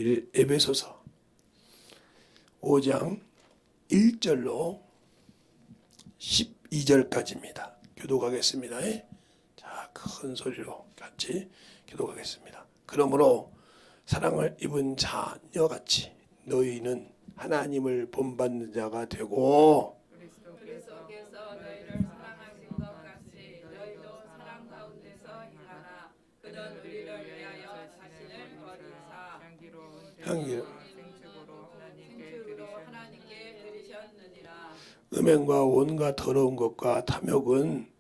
우리 에베소서 5장 1절로 12절까지입니다. 교독하겠습니다. 자, 큰 소리로 같이 교독하겠습니다. 그러므로 사랑을 입은 자녀같이 너희는 하나님을 본받는 자가 되고 그리스도께서 너희를 사랑하신 것 같이 너희도 사랑 가운데서 행하라. 그는 우리를 위하여 자신을 버리사 향기로운 생축으로 하나님께 드리셨느니라. 음행과 온갖 더러운 것과 탐욕은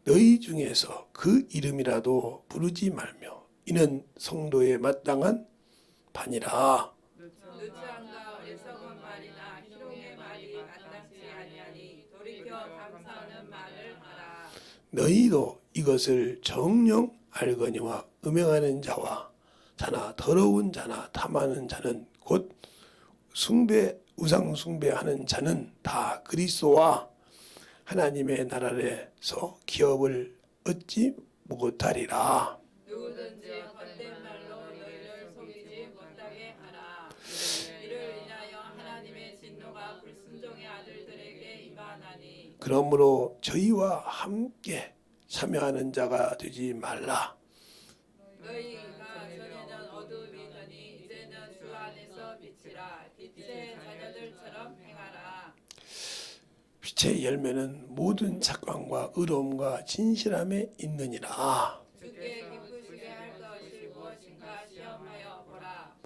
너희 중에서 그 이름이라도 부르지 말며 이는 성도에 마땅한 반이라. 누추함과 어리석은 말이나 희롱의 말이 마땅치 아니하니 돌이켜 감사하는 말을 하라. 너희도 이것을 정녕 알거니와 음행하는 자와 자나 더러운 자나 탐하는 자는 곧 우상 숭배하는 자는 다 그리스도와 하나님의 나라에서 기업을 얻지 못하리라. 누구든지 헛된 말로 너희를 속이지 못하게 하라. 이를 인하여 하나님의 진노가 불순종의 아들들에게 임하나니. 그러므로 저희와 함께 참여하는 자가 되지 말라. 너희가 전에는 어두움이더니 이제는 주 안에서 빛이라. 빛의 자녀들처럼 행하라. 빛의 열매는 모든 착함과 의로움과 진실함에 있느니라. 주께 기쁘시게 할 것이 무엇인가 시험하여 보라.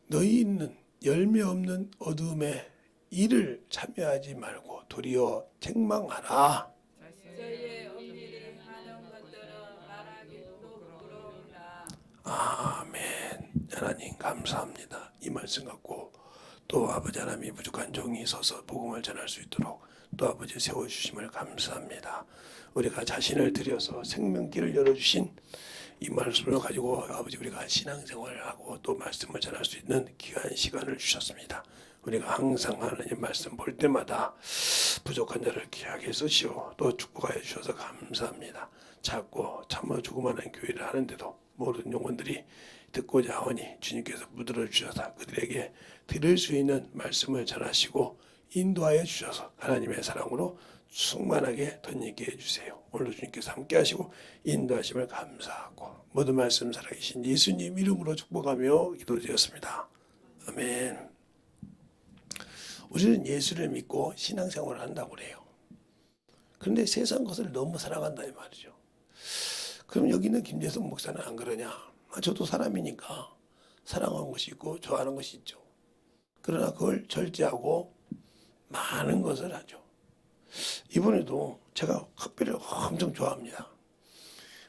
너희는 열매 없는 어둠에 이를 참여하지 말고 도리어 책망하라. 저희의 엄밀히 행하는 것들은 말하기도 부끄러우니라. 아멘. 하나님 감사합니다. 이 말씀 갖고 또 아버지 하나님이 부족한 종이 서서 복음을 전할 수 있도록 또 아버지 세워주심을 감사합니다. 우리가 자신을 들여서 생명길을 열어주신 이 말씀을 가지고 아버지 우리가 신앙생활을 하고 또 말씀을 전할 수 있는 귀한 시간을 주셨습니다. 우리가 항상 하나님 말씀 볼 때마다 부족한 자를 귀하게 쓰시오 또 축복하여 주셔서 감사합니다. 작고 참어 조그마한 교회를 하는데도 모든 영혼들이 듣고자 하오니 주님께서 물들어 주셔서 그들에게 들을 수 있는 말씀을 전하시고 인도하여 주셔서 하나님의 사랑으로 충만하게 덧입게 해주세요. 오늘도 주님께서 함께 하시고 인도하심을 감사하고 모든 말씀 살아계신 예수님 이름으로 축복하며 기도드렸습니다. 아멘. 우리는 예수를 믿고 신앙생활을 한다고 그래요. 그런데 세상 것을 너무 사랑한다 이 말이죠. 그럼 여기 있는 김재성 목사는 안 그러냐? 저도 사람이니까 사랑하는 것이 있고 좋아하는 것이 있죠. 그러나 그걸 절제하고 많은 것을 하죠. 이번에도 제가 커피를 엄청 좋아합니다.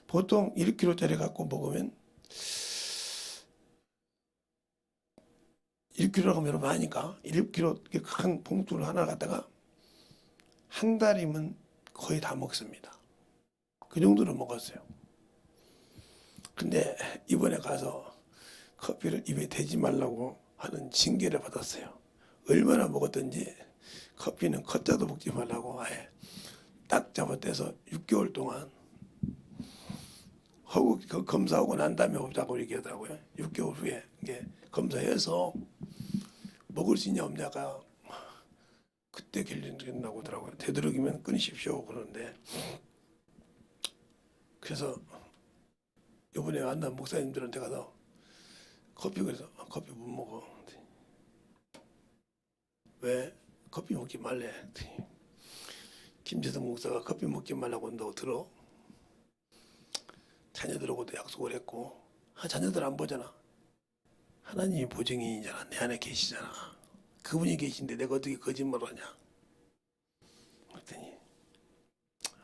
보통 1kg짜리 갖고 먹으면 1kg라고 하면 많으니까 1kg 큰 봉투를 하나 갖다가 한 달이면 거의 다 먹습니다. 그 정도로 먹었어요. 근데 이번에 가서 커피를 입에 대지 말라고 하는 징계를 받았어요. 얼마나 먹었든지 커피는 컷자도 먹지 말라고 아예 딱 잡아떼서 6개월 동안 허구 검사하고 난 다음에 없다고 얘기하더라고요. 6개월 후에 이게 검사해서 먹을 수 있냐 없냐가 그때 결정된다고 하더라고요. 되도록이면 끊으십시오 그러는데 그래서 이번에 만난 목사님들한테 가서 커피 그래서 커피 못 먹어. 왜? 커피 먹지 말래. 김재성 목사가 커피 먹지 말라고 한다고 들어. 자녀들하고도 약속을 했고 자녀들 안 보잖아. 하나님이 보증인이잖아. 내 안에 계시잖아. 그분이 계신데 내가 어떻게 거짓말을 하냐. 그랬더니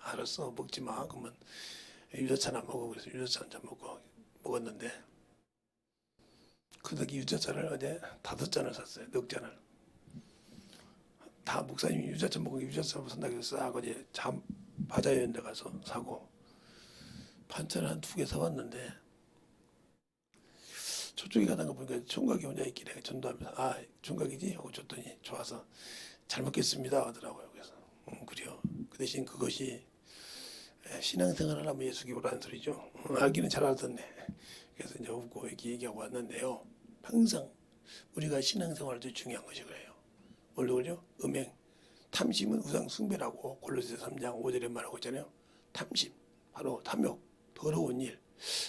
알았어 먹지 마. 그러면 유자차나 먹어. 그래서 유자차 한잔 먹었는데 그 덕에 유자차를 어제 5잔을 샀어요. 넉 잔을. 다 목사님이 유자차 먹고 유자차 산다고 해서 싹 어제 바자연 데 가서 사고 반찬을 한 2개 사왔는데 저쪽에 가다가 보니까 총각이 혼자 있길래 전도하면서 총각이지? 하고 줬더니 좋아서 잘 먹겠습니다 하더라고요. 그래서 그래요. 그 대신 그것이 신앙생활 하려면 예수 기도라는 소리죠. 알기는 잘 알던데. 그래서 이제 웃고 이렇게 얘기하고 왔는데요. 항상 우리가 신앙생활도 중요한 것이 그래요. 원래 음행, 탐심은 우상 숭배라고 골로새 3장 5절에 말하고 있잖아요. 탐심, 바로 탐욕, 더러운 일.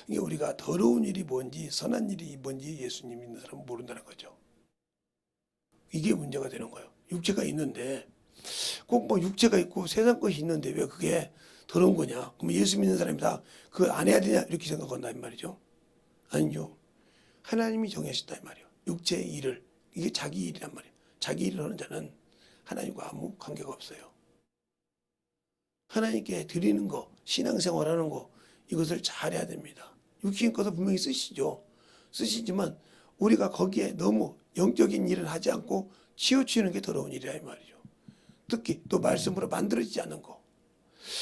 이게 우리가 더러운 일이 뭔지 선한 일이 뭔지 예수님 믿는 사람은 모른다는 거죠. 이게 문제가 되는 거예요. 육체가 있는데 꼭 뭐 육체가 있고 세상 것이 있는데 왜 그게 더러운 거냐? 그럼 예수 믿는 사람이 다 그거 안 해야 되냐? 이렇게 생각한단 말이죠. 아니죠. 하나님이 정하셨다 이 말이에요. 육체의 일을. 이게 자기 일이란 말이에요. 자기 일을 하는 자는 하나님과 아무 관계가 없어요. 하나님께 드리는 거, 신앙생활하는 거 이것을 잘해야 됩니다. 육신 것도 분명히 쓰시죠. 쓰시지만 우리가 거기에 너무 영적인 일을 하지 않고 치우치는 게 더러운 일이라 이 말이죠. 특히 또 말씀으로 만들어지지 않는 거.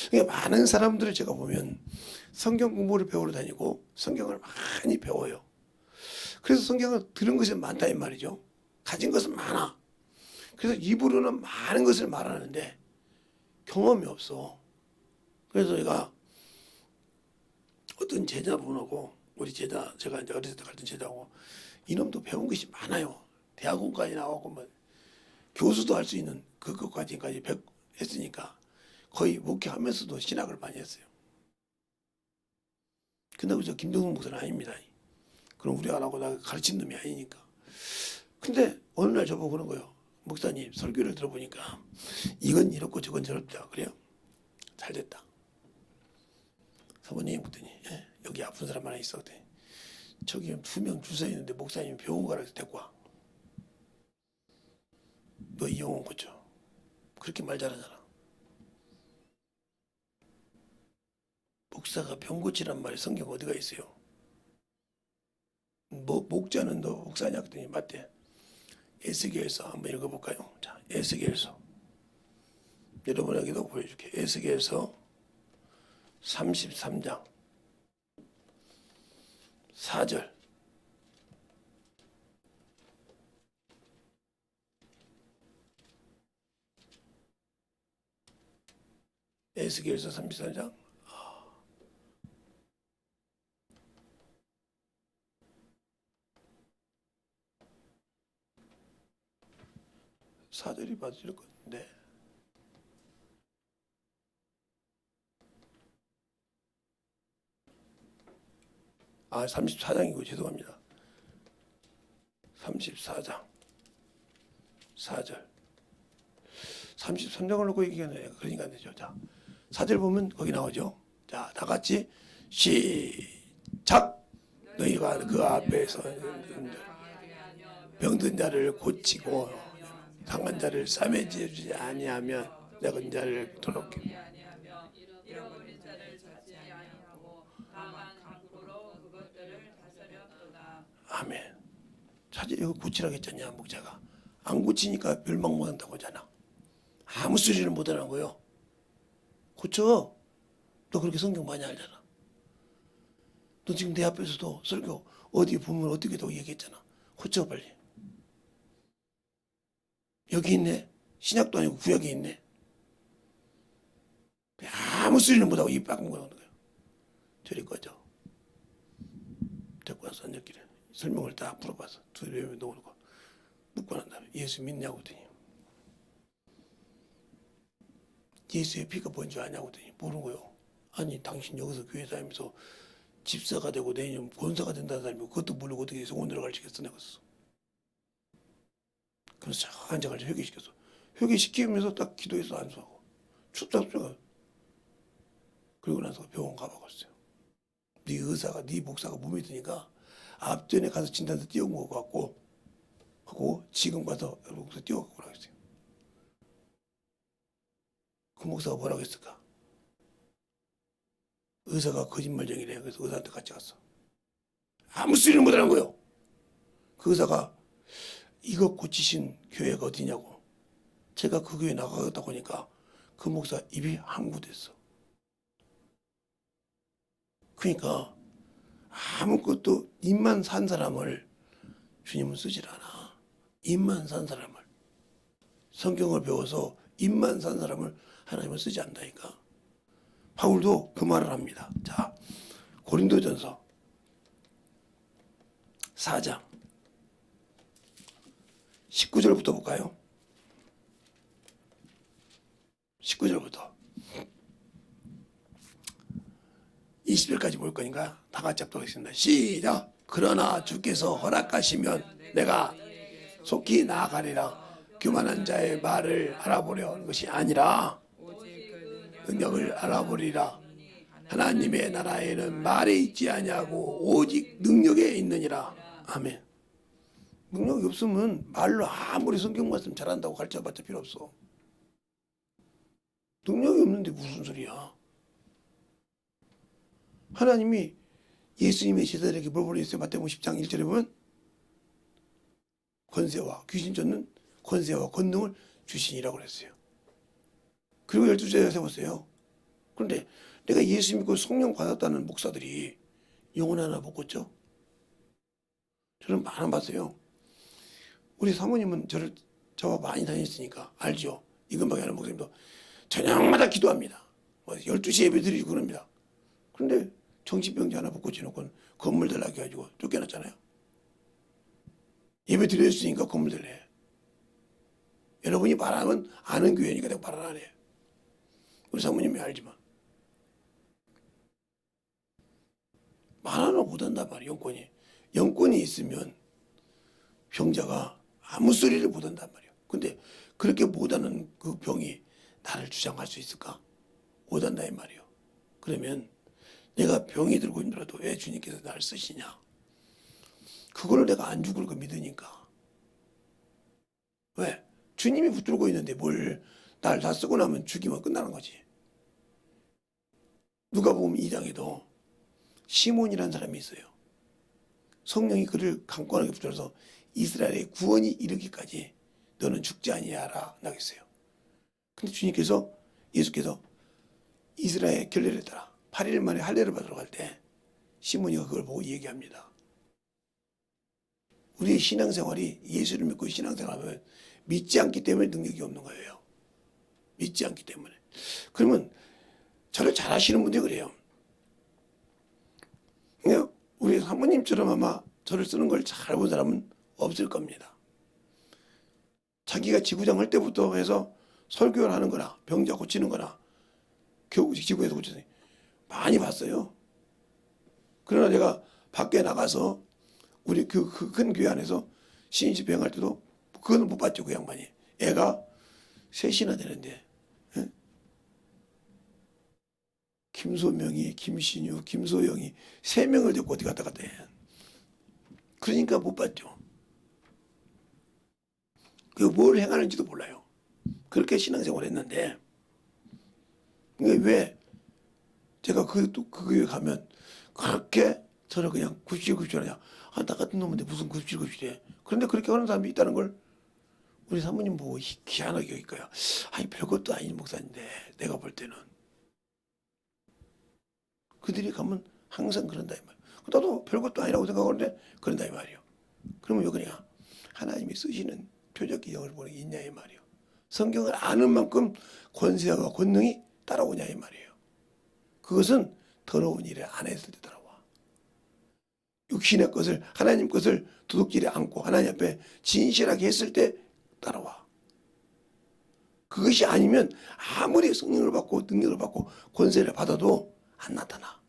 그러니까 많은 사람들을 제가 보면 성경 공부를 배우러 다니고 성경을 많이 배워요. 그래서 성경을 들은 것이 많다 이 말이죠. 가진 것은 많아. 그래서 입으로는 많은 것을 말하는데 경험이 없어. 그래서 제가 어떤 제자분하고 우리 제자 제가 이제 어렸을 때 갔던 제자하고 이놈도 배운 것이 많아요. 대학원까지 나오고 뭐 교수도 할 수 있는 그것까지까지 했으니까 거의 목회하면서도 신학을 많이 했어요. 근데 저 김동훈 목사는 아닙니다. 그럼 우리 안 하고 나 가르친 놈이 아니니까. 근데 어느 날 저보고 그런 거예요. 목사님 설교를 들어보니까 이건 이렇고 저건 저렇다. 그래요? 잘 됐다. 사모님 그랬더니 예, 여기 아픈 사람 하나 있어. 그랬더니 저기 2명 줄 서 있는데 목사님 병원 가라 해서 데리고 와. 너 이영혼 고쳐. 그렇게 말 잘하잖아. 목사가 병 고치란 말이 성경 어디가 있어요? 뭐 목자는 너 목사냐 그랬더니 맞대. 에스겔서 한번 읽어볼까요? 자, 에스겔서. 여러분에게도 보여줄게. 에스겔서 33장 4절. 에스겔서 33장 4절이 맞을 건데 34장이고 죄송합니다. 34장 4절 33장을 놓고 얘기하네. 그러니까 안 되죠. 자, 4절 보면 거기 나오죠. 자, 다 같이 시작. 너희가 그 앞에서 병든 자를 고치고 상한 자를 싸매주지 아니하면 내가 자를 도롭게 잃어버린 자를 찾지 아니하고 다만 강구로 그것들을 다스렸도다. 아멘. 사실 이거 고치라고 했잖냐 목자가. 안 고치니까 멸망 못한다고 하잖아. 아무 소리를 못하는 거요. 고쳐. 너 그렇게 성경 많이 알잖아. 너 지금 내 앞에서도 설교 어디 보면 어떻게 도 얘기했잖아. 고쳐 빨리. 여기 있네. 신약도 아니고 구약에 있네. 아무 소리를 못하고 입 빡은 거는 거예요. 저리 꺼져. 데리고 와서 앉았길래 설명을 다 물어봐서 둘이 놓고 묻고 난 다음에 예수 믿냐고 하더니 예수의 피가 뭔 줄 아냐고 하더니 모르는 거예요. 아니 당신 여기서 교회 다니면서 집사가 되고 내년 권사가 된다는 사람이 그것도 모르고 어떻게 소원으로 가르치겠어 내가. 그래서 쫙 앉아가지고 회개시켰어. 회개시키면서 딱 기도해서 안수하고 춥다. 그리고 나서 병원 가봐갔어요. 네 의사가 네 목사가 몸에 드니까 앞전에 가서 진단서 띄운 거 같고 하고 지금 가서 목사 띄워갖고 오라고 했어요. 그 목사가 뭐라고 했을까? 의사가 거짓말쟁이래. 그래서 의사한테 같이 갔어. 아무 소리를 못하는 거예요. 그 의사가 이거 고치신 교회가 어디냐고. 제가 그 교회 나가겠다고 하니까 그 목사 입이 항구됐어. 그러니까 아무것도 입만 산 사람을 주님은 쓰질 않아. 입만 산 사람을. 성경을 배워서 입만 산 사람을 하나님은 쓰지 않다니까. 바울도 그 말을 합니다. 자, 고린도전서 4장 19절부터 볼까요? 19절부터 20절까지 볼 거니까 다 같이 합독 하겠습니다. 시작. 그러나 주께서 허락하시면 내가 속히 나아가리라. 교만한 자의 말을 알아보려 하는 것이 아니라 능력을 알아보리라. 하나님의 나라에는 말이 있지 아니하고 오직 능력에 있느니라. 아멘. 능력이 없으면 말로 아무리 성경 말씀 잘한다고 가르쳐봤자 필요 없어. 능력이 없는데 무슨 소리야. 하나님이 예수님의 제자들에게 뭘 보내셨어요? 마태복음 10장 1절에 보면 권세와 귀신 쫓는 권세와 권능을 주시니라고 그랬어요. 그리고 12제자 세웠어요. 그런데 내가 예수 믿고 성령 받았다는 목사들이 영혼 하나 못 꿨죠? 저는 많이 봤어요. 우리 사모님은 저와 많이 다녔으니까 알죠. 이근박이 하는 목사님도 저녁마다 기도합니다. 12시 예배 드리고 그럽니다. 그런데 정신병자 하나 붙고 지놓고 건물 달라고 해가지고 쫓겨났잖아요. 예배 드렸으니까 건물 달래. 여러분이 바라면 아는 교회니까 내가 바라 안 해. 우리 사모님이 알지만. 말 하나 못한단 말이에요. 영권이. 영권이 있으면 병자가 아무 소리를 못한단 말이에요. 근데 그렇게 못하는 그 병이 나를 주장할 수 있을까? 못한다 이 말이에요. 그러면 내가 병이 들고 힘들어도 왜 주님께서 나를 쓰시냐? 그거를 내가 안 죽을 거 믿으니까. 왜? 주님이 붙들고 있는데 뭘 날 다 쓰고 나면 죽이면 끝나는 거지. 누가복음 2장에도 시몬이라는 사람이 있어요. 성령이 그를 강권하게 붙들어서 이스라엘의 구원이 이르기까지 너는 죽지 아니하라 나겠어요. 근데 주님께서 예수께서 이스라엘 결례를 따라 8일 만에 할례를 받으러 갈 때 시몬이가 그걸 보고 얘기합니다. 우리의 신앙생활이 예수를 믿고 신앙생활하면 믿지 않기 때문에 능력이 없는 거예요. 믿지 않기 때문에. 그러면 저를 잘 아시는 분들이 그래요. 그냥 우리 사모님처럼 아마 저를 쓰는 걸 잘 본 사람은 없을 겁니다. 자기가 지구장 할 때부터 해서 설교를 하는 거나 병자 고치는 거나 지구에서 고치는 거 많이 봤어요. 그러나 제가 밖에 나가서 우리 그 큰 교회 안에서 신인식 병할 때도 그거는 못 봤죠. 그 양반이. 애가 셋이나 되는데 김소명이, 김신유, 김소영이 3명을 데리고 어디 갔다 갔다 해. 그러니까 못 봤죠. 그 뭘 행하는지도 몰라요. 그렇게 신앙생활을 했는데 왜 제가 그 교회 가면 그렇게 저를 그냥 굽실굽실하냐. 나 같은 놈인데 무슨 굽실굽실해. 그런데 그렇게 하는 사람이 있다는 걸 우리 사모님 보고 희한하게 여길 거야. 아니 별것도 아닌 목사인데 내가 볼 때는. 그들이 가면 항상 그런다 이 말이야. 나도 별것도 아니라고 생각하는데 그런다 이 말이에요. 그러면 왜 그러냐. 하나님이 쓰시는 표적기 영을 보는 게 있냐 이 말이에요. 성경을 아는 만큼 권세와 권능이 따라오냐 이 말이에요. 그것은 더러운 일을 안 했을 때 따라와. 육신의 것을 하나님 것을 도둑질에 안고 하나님 앞에 진실하게 했을 때 따라와. 그것이 아니면 아무리 성령을 받고 능력을 받고 권세를 받아도 안 나타나.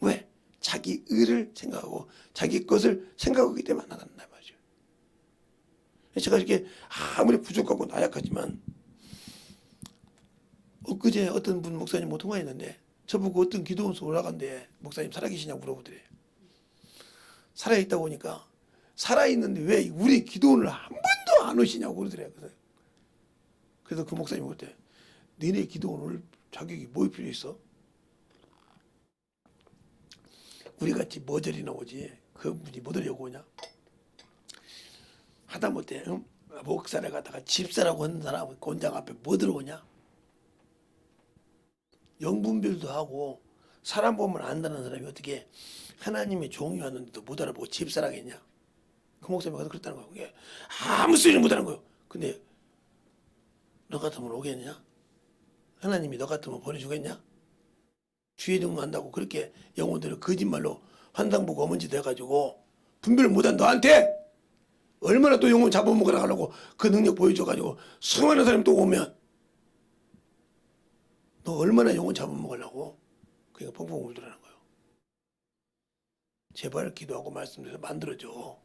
왜? 자기 의를 생각하고 자기 것을 생각하기 때문에 안 나타난단 말이죠. 제가 이렇게 아무리 부족하고 나약하지만 엊그제 어떤 분 목사님 뭐 통화했는데 저보고 어떤 기도원소 올라간대. 목사님 살아계시냐고 물어보더래. 살아있다고 하니까 살아있는데 왜 우리 기도원을 한 번도 안 오시냐고 그러더래. 그래서 그 목사님 볼 때 너네 기도원 올 자격이 뭐 필요 있어? 우리같이 머저리나 오지 그분이 뭐 들려고 오냐? 하다못해 목사를 갖다가 집사라고 하는 사람 권장 앞에 뭐 들어오냐? 영분별도 하고 사람 보면 안다는 사람이 어떻게 하나님의 종이 왔는데도 못 알아보고 집사라겠냐? 그 목사님이 가서 그랬다는 거야. 그게 아무 소리를 못하는 거예요. 근데 너 같으면 오겠냐? 하나님이 너 같으면 보내주겠냐? 주의 등한다고 그렇게 영혼들을 거짓말로 환상 보고 어머니 돼가지고 분별을 못한 너한테 얼마나 또 영혼 잡아먹으라 하려고 그 능력 보여줘가지고 수많은 사람이 또 오면 너 얼마나 영혼 잡아먹으려고. 그러니까 펑펑 울더라는 거예요. 제발 기도하고 말씀드려서 만들어줘.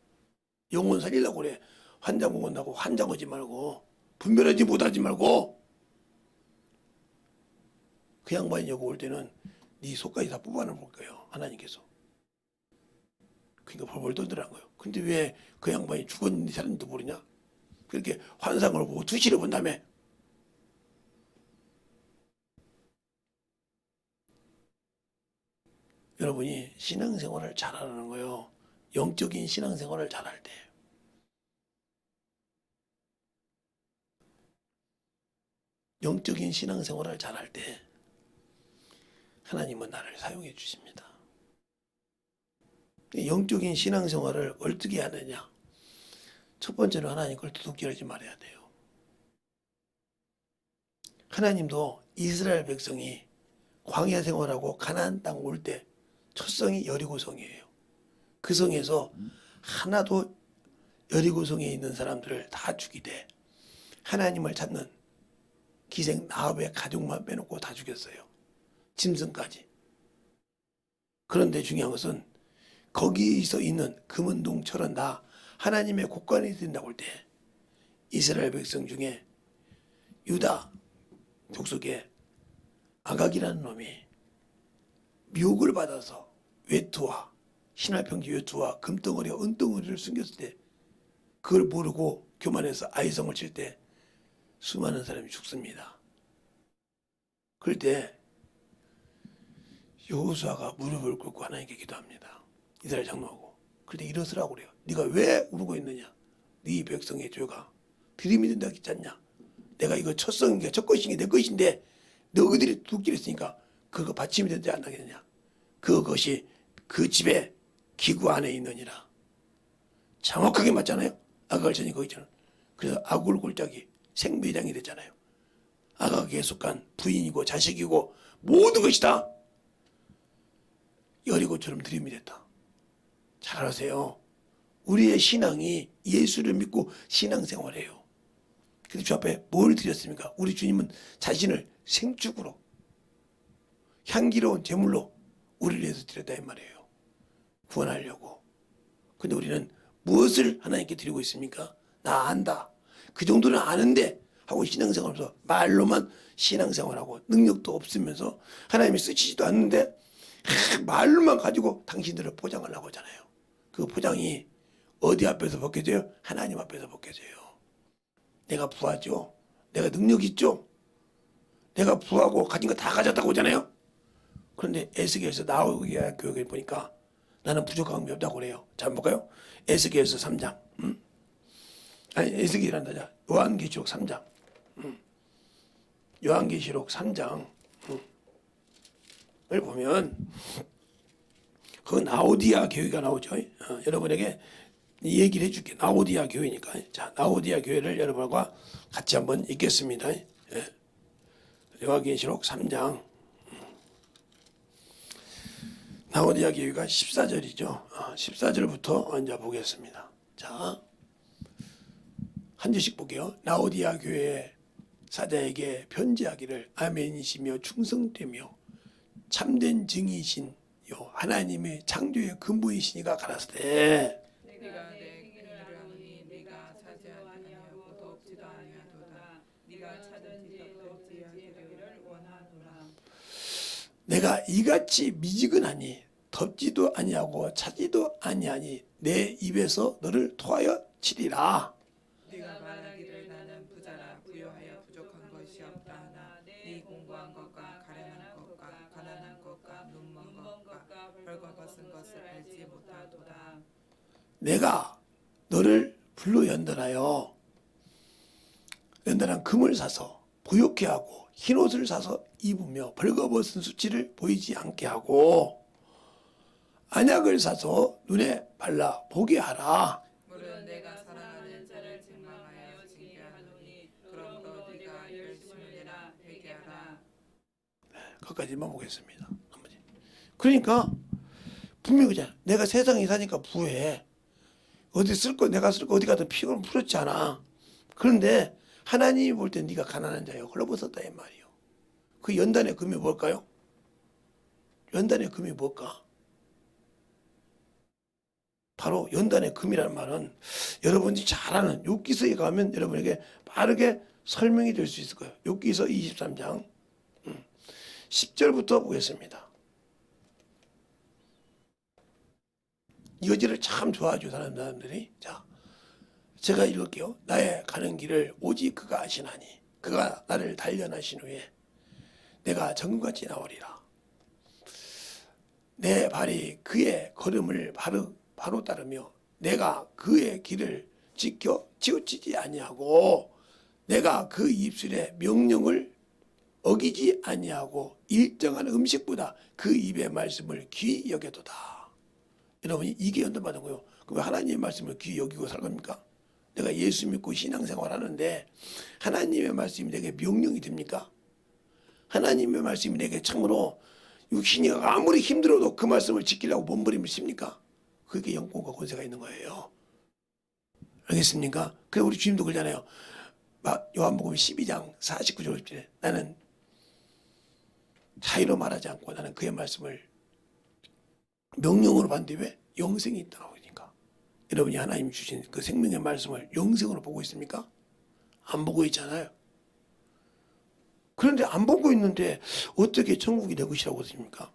영혼 살리려고 그래. 환장 먹는다고 환장 오지 말고 분별하지 못하지 말고. 그 양반이 여기 올 때는 네 속까지 다 뽑아내 볼 거예요. 하나님께서. 그러니까 벌벌 떨더라는 거예요. 근데 왜 그 양반이 죽었는지 살았는지도 모르냐? 그렇게 환상을 보고 투시를 본 다음에 여러분이 신앙생활을 잘하는 거예요. 영적인 신앙생활을 잘할 때. 영적인 신앙생활을 잘할 때 하나님은 나를 사용해 주십니다. 영적인 신앙생활을 어떻게 하느냐? 첫 번째는 하나님 걸 도둑질하지 말아야 돼요. 하나님도 이스라엘 백성이 광야 생활하고 가나안 땅 올 때 첫 성이 여리고성이에요. 그 성에서 하나도 여리고성에 있는 사람들을 다 죽이되 하나님을 찾는 기생 나합의 가족만 빼놓고 다 죽였어요. 짐승까지. 그런데 중요한 것은 거기서 있는 금은동처럼 다 하나님의 곳간이 된다고 할 때 이스라엘 백성 중에 유다 족속의 아각이라는 놈이 미혹을 받아서 외투와 신할평지 외투와 금덩어리와 은덩어리를 숨겼을 때 그걸 모르고 교만해서 아이성을 칠 때 수많은 사람이 죽습니다. 그럴 때 여호수아가 무릎을 꿇고 하나님께 기도합니다. 이스라엘 장로하고. 그런데 일어서라고 그래요. 네가 왜 울고 있느냐? 네 백성의 죄가 들이밀린다 했지 않냐? 내가 이거 첫 성인가 첫 것인 게 내 것인데 너희들이 도둑질했으니까 그거 받침이 되지 않겠느냐? 그것이 그 집의 기구 안에 있느니라. 정확하게 맞잖아요. 아각을 전이 거기 있잖아요. 그래서 아굴 골짜기 생매장이 됐잖아요. 아각에 속한 부인이고 자식이고 모든 것이 다 여리고처럼 들이밀렸다. 잘 아세요. 우리의 신앙이 예수를 믿고 신앙생활해요. 그래서 주 앞에 뭘 드렸습니까? 우리 주님은 자신을 생축으로 향기로운 제물로 우리를 위해서 드렸다 이 말이에요. 구원하려고. 근데 우리는 무엇을 하나님께 드리고 있습니까? 나 안다. 그 정도는 아는데 하고 신앙생활하면서 말로만 신앙생활하고 능력도 없으면서 하나님이 쓰시지도 않는데 말로만 가지고 당신들을 포장하려고 하잖아요. 그 포장이 어디 앞에서 벗겨져요? 하나님 앞에서 벗겨져요. 내가 부하죠. 내가 능력 있죠. 내가 부하고 가진 거 다 가졌다고 하잖아요. 그런데 에스겔에서 나오기야 교육을 보니까 나는 부족한 게 없다고 그래요. 자, 한번 볼까요? 에스겔에서 3장. 아니, 에스겔이란다. 요한계시록 3장. 요한계시록 3장. 을 보면 그 나오디아 교회가 나오죠. 여러분에게 얘기를 해줄게. 나오디아 교회니까. 자, 나오디아 교회를 여러분과 같이 한번 읽겠습니다. 요한계시록 3장. 나오디아 교회가 14절이죠. 14절부터 먼저 보겠습니다. 자, 한 절씩 볼게요. 나오디아 교회 사자에게 편지하기를 아멘이시며 충성되며 참된 증이신 요 하나님의 창조의 근본이시니가 가라사대. 네가 내 길을 아노니 네가 찾지 아니하고 돕지도 아니하도다. 네가 찾은지 돕지 아니하기를 원하노라. 내가 이같이 미지근하니 덥지도 아니하고 차지도 아니하니 내 입에서 너를 토하여 치리라. 네가 말하기를 나는 부자라 부요하여 부족한 것이 없다 하나 네 공부한 것과 가련한 것과 가난한 것과 눈먼 것과 벌거벗은 것을 알지 못하도다. 내가 너를 불로 연단하여 연단한 금을 사서 부욕케 하고 흰옷을 사서 입으며 벌거벗은 수치를 보이지 않게 하고 안약을 사서 눈에 발라 보게 하라. 물은 내가 사랑하는 자를 책망하여 징계하노니 그러므로 네가 열심을 내라 회개하라. 거기까지만 보겠습니다. 그러니까 분명히 그잖아. 내가 세상에 사니까 부해. 어디 쓸 거 내가 쓸 거 어디 가든 피가 물었지 않아. 그런데 하나님이 볼 때 네가 가난한 자여 헐벗었다 이 말이요. 그 연단의 금이 뭘까요? 연단의 금이 뭘까? 바로 연단의 금이라는 말은 여러분이 잘 아는 욥기서에 가면 여러분에게 빠르게 설명이 될 수 있을 거예요. 욥기서 23장 10절부터 보겠습니다. 이 여지를 참 좋아하죠, 사람들이. 자, 제가 읽을게요. 나의 가는 길을 오직 그가 아시나니 그가 나를 단련하신 후에 내가 정금같이 나오리라. 내 발이 그의 걸음을 바로 따르며 내가 그의 길을 지켜 치우치지 아니하고 내가 그 입술의 명령을 어기지 아니하고 일정한 음식보다 그 입의 말씀을 귀히 여겨도다. 여러분이 이게 연단받은 거예요. 그럼 하나님의 말씀을 귀히 여기고 살 겁니까? 내가 예수 믿고 신앙생활 하는데 하나님의 말씀이 내게 명령이 됩니까? 하나님의 말씀이 내게 참으로 육신이 아무리 힘들어도 그 말씀을 지키려고 몸부림을 칩니까? 그게 영권과 권세가 있는 거예요. 알겠습니까? 그래서 우리 주님도 그러잖아요. 요한복음 12장 49절 50절에 나는 자유로 말하지 않고 나는 그의 말씀을 명령으로 받는데 왜? 영생이 있다고 하니까. 여러분이 하나님 주신 그 생명의 말씀을 영생으로 보고 있습니까? 안 보고 있잖아요. 그런데 안 보고 있는데 어떻게 천국이 내 것이라고 하십니까?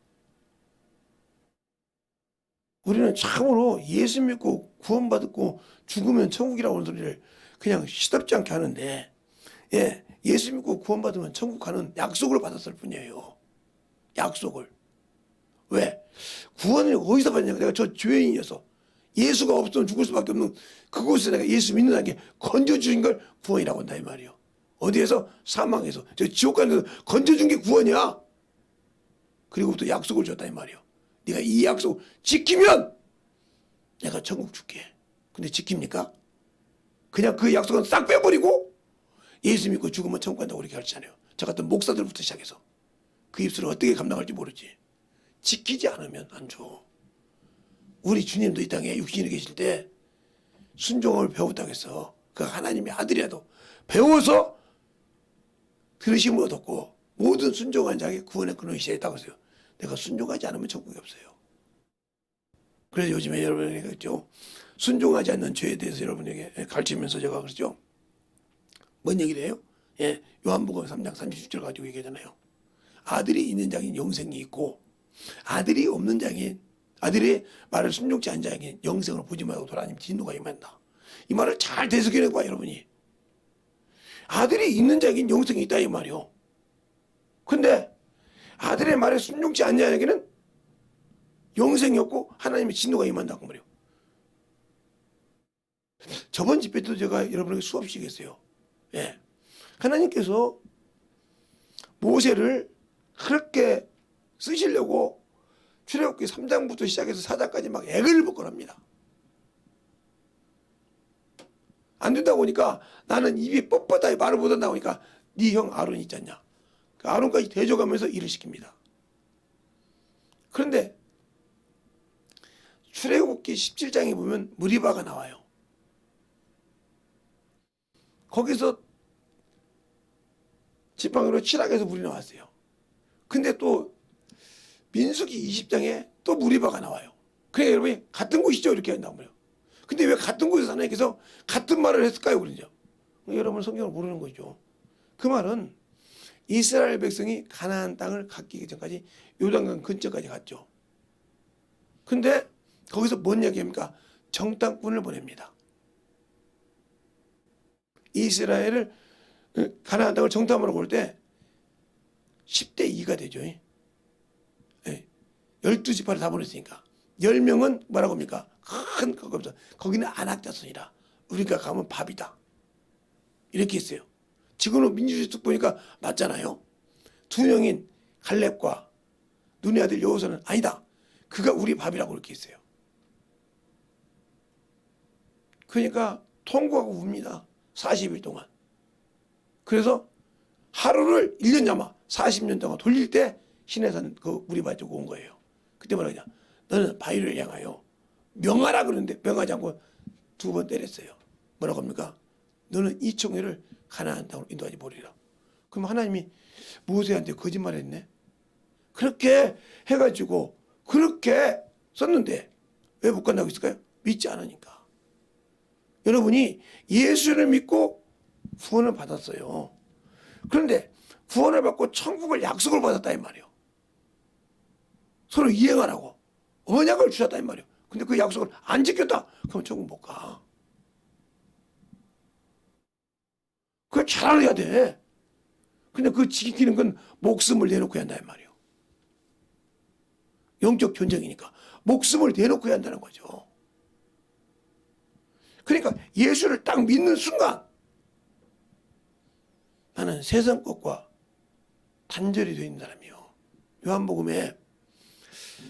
우리는 참으로 예수 믿고 구원받고 죽으면 천국이라고 하는 소리를 그냥 시덥지 않게 하는데 예수 믿고 구원받으면 천국 가는 약속을 받았을 뿐이에요. 약속을. 왜? 구원을 어디서 받느냐? 내가 저 죄인이어서 예수가 없으면 죽을 수밖에 없는 그곳에 내가 예수 믿는다는 게 건져주신 걸 구원이라고 한다 이 말이요. 어디에서? 사망에서. 저 지옥 가는 데서 건져준 게 구원이야. 그리고 또 약속을 줬다 이 말이요. 네가 이 약속 지키면 내가 천국 줄게. 근데 지킵니까? 그냥 그 약속은 싹 빼버리고 예수 믿고 죽으면 천국 간다고 그렇게 가르치잖아요. 저 같은 목사들부터 시작해서 그 입술을 어떻게 감당할지 모르지. 지키지 않으면 안 줘. 우리 주님도 이 땅에 육신에 계실 때 순종을 배웠다고 해서 그 하나님의 아들이라도 배워서 들으심을 얻었고 모든 순종한 자에게 구원의 근원이 있다고 했어요. 내가 순종하지 않으면 천국이 없어요. 그래서 요즘에 여러분에게 그랬죠. 순종하지 않는 죄에 대해서 여러분에게 가르치면서 제가 그랬죠. 뭔 얘기를 해요? 요한복음 3장 30절 가지고 얘기하잖아요. 아들이 있는 자에게 영생이 있고 아들이 없는 자에게 아들의 말을 순종치 않은 자에게 영생을 보지 말고 돌아다니면 진노가 임한다. 이 말을 잘 되새겨내봐 여러분이. 아들이 있는 자에게 영생이 있다 이 말이요. 근데 아들의 말에 순종치 않는 자에게는 영생이 없고 하나님의 진노가 임한다고 말이요. 저번 집회 때도 제가 여러분에게 수없이 얘기했어요. 하나님께서 모세를 그렇게 쓰시려고 출애굽기 3장부터 시작해서 4장까지 막 애를 먹거랍니다. 안 된다고 하니까 나는 입이 뻣뻣하게 말을 못한다고 하니까 네 형 아론이 있지 않냐. 그 아론까지 대적하면서 일을 시킵니다. 그런데 출애굽기 17장에 보면 무리바가 나와요. 거기서 지팡이로 칠하게해서 물이 나왔어요. 근데 또 민수기 20장에 또 무리바가 나와요. 그래 여러분이 같은 곳이죠 이렇게 한단 말이에요. 근데 왜 같은 곳에서 하나님께서 같은 말을 했을까요? 그러죠. 여러분 성경을 모르는 거죠. 그 말은 이스라엘 백성이 가나안 땅을 갖기 전까지 요단강 근처까지 갔죠. 근데 거기서 뭔 이야기합니까? 정탐꾼을 보냅니다. 이스라엘을 가나안 땅을 정탐하러 올 때 10대 2가 되죠. 12지파를 다 보냈으니까 10명은 뭐라고 합니까? 큰 거기는 안악자손이라 우리가 가면 밥이다 이렇게 했어요. 지금은 민주주의 쭉 보니까 맞잖아요. 2명인 갈렙과 눈의 아들 여호수아는 아니다 그가 우리 밥이라고 그렇게 했어요. 그러니까 통곡하고 웁니다. 40일 동안. 그래서 하루를 1년 남아 40년 동안 돌릴 때 시내산 그 우리 바지고 온 거예요. 그때 뭐라 그러냐. 너는 바위를 향하여 명하라 그러는데 명하지 않고 두 번 때렸어요. 뭐라고 합니까? 너는 이 총회를 가나안 땅으로 인도하지 못하리라. 그럼 하나님이 모세한테 거짓말했네. 그렇게 해가지고 그렇게 썼는데 왜 못 간다고 했을까요? 믿지 않으니까. 여러분이 예수를 믿고 구원을 받았어요. 그런데 구원을 받고 천국을 약속을 받았다 이 말이에요. 서로 이행하라고 언약을 주셨다 이 말이에요. 근데 그 약속을 안 지켰다. 그럼 천국 못 가. 그걸 잘 알아야 돼. 근데 그 지키는 건 목숨을 내놓고 해야 한다 이 말이에요. 영적 전쟁이니까 목숨을 내놓고 해야 한다는 거죠. 그러니까 예수를 딱 믿는 순간 나는 세상 것과 단절이 되어 있는 사람이요. 요한복음에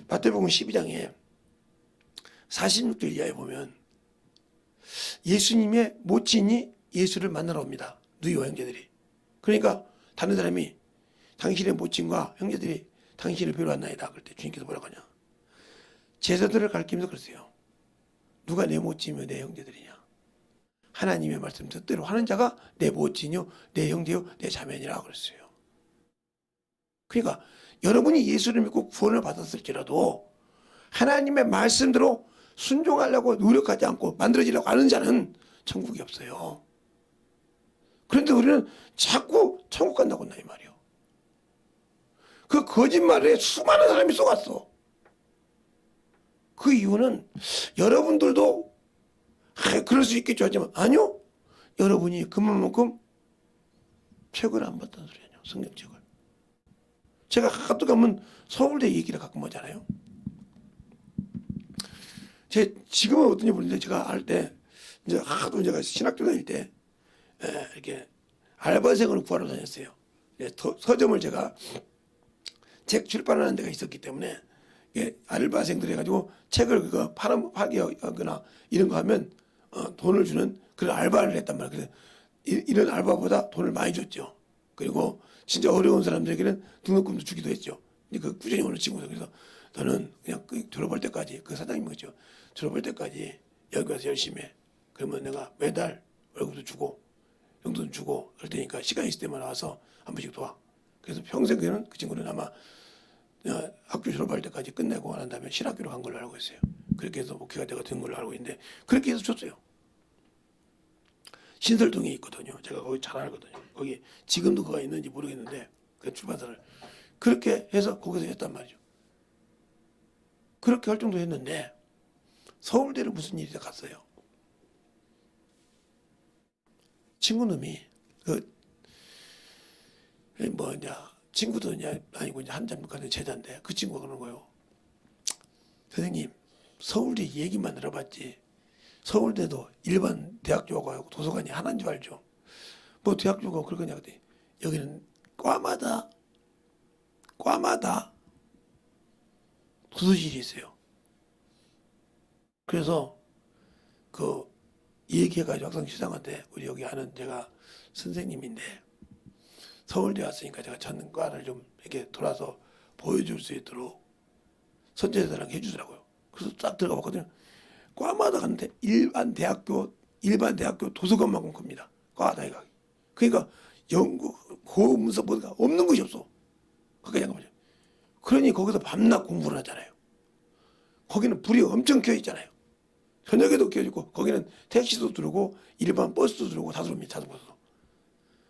마태복음 12장에 46절 이하에 보면 예수님의 모친이 예수를 만나러 옵니다. 누이와 형제들이. 그러니까 다른 사람이 당신의 모친과 형제들이 당신을 뵈러 왔나이다. 그럴 때 주님께서 뭐라고 하냐. 제자들을 가르치면서 그랬어요. 누가 내 모친이며 내 형제들이냐. 하나님의 말씀 뜻대로 하는 자가 내 모친이요 내 형제요 내 자매니라 그랬어요. 그러니까 여러분이 예수를 믿고 구원을 받았을지라도 하나님의 말씀대로 순종하려고 노력하지 않고 만들어지려고 하는 자는 천국이 없어요. 그런데 우리는 자꾸 천국 간다고 한다 이 말이에요. 그 거짓말에 수많은 사람이 속았어. 그 이유는 여러분들도 그럴 수 있겠죠 하지만 아니요. 여러분이 그만큼 책을 안 봤다는 소리 아니에요. 성경책을. 제가 가끔 가면 서울대 얘기를 가끔 하잖아요. 지금은 어떤지 모르는데 제가 할 때 이제 하도 제가 신학교 다닐 때 이렇게 알바생을 구하러 다녔어요. 서점을 제가 책 출판하는 데가 있었기 때문에 알바생들 해가지고 책을 파기하거나 이런 거 하면 돈을 주는 그런 알바를 했단 말이에요. 그래서 이런 알바보다 돈을 많이 줬죠. 그리고 진짜 어려운 사람들에게는 등록금도 주기도 했죠. 그 꾸준히 오는 친구들. 그래서 너는 그냥 졸업할 때까지 그 사장님이 그랬죠. 졸업할 때까지 여기 와서 열심히 해. 그러면 내가 매달 월급도 주고 용돈도 주고 그럴 테니까 시간 있을 때만 와서 한 번씩 도와. 그래서 평생 그 친구는 아마 학교 졸업할 때까지 끝내고 난 다음에 신학교로 간 걸로 알고 있어요. 그렇게 해서 목회가 내가 된 걸로 알고 있는데 그렇게 해서 줬어요. 신설동에 있거든요. 제가 거기 잘 알거든요. 거기 지금도 그가 있는지 모르겠는데 그 출판사를 그렇게 해서 거기서 했단 말이죠. 그렇게 할 정도 했는데 서울대를 무슨 일이 갔어요. 친구놈이 이제 친구도 이제 아니고 이제 한자입니까 제자인데 그 친구가 그러는 거예요. 선생님 서울대 얘기만 들어봤지 서울대도 일반 대학교가 도서관이 하나인 줄 알죠. 뭐 대학교가 그러냐 그랬더니 여기는 과마다 도서실이 있어요. 그래서 그 얘기해가지고 학생 시장한테 우리 여기 아는 제가 선생님인데 서울대 왔으니까 제가 전과를 좀 이렇게 돌아서 보여줄 수 있도록 선제대랑 해주더라고요. 그래서 딱 들어가 봤거든요. 과마다 갔는데 일반 대학교 도서관만큼 큽니다. 과다 이거. 그러니까 영국 고문서 보니까 없는 것이 없어. 거기까지 간 거죠. 그러니 거기서 밤낮 공부를 하잖아요. 거기는 불이 엄청 켜 있잖아요. 저녁에도 켜 있고 거기는 택시도 들어오고 일반 버스도 들어오고 다 들어옵니다. 자동버스도.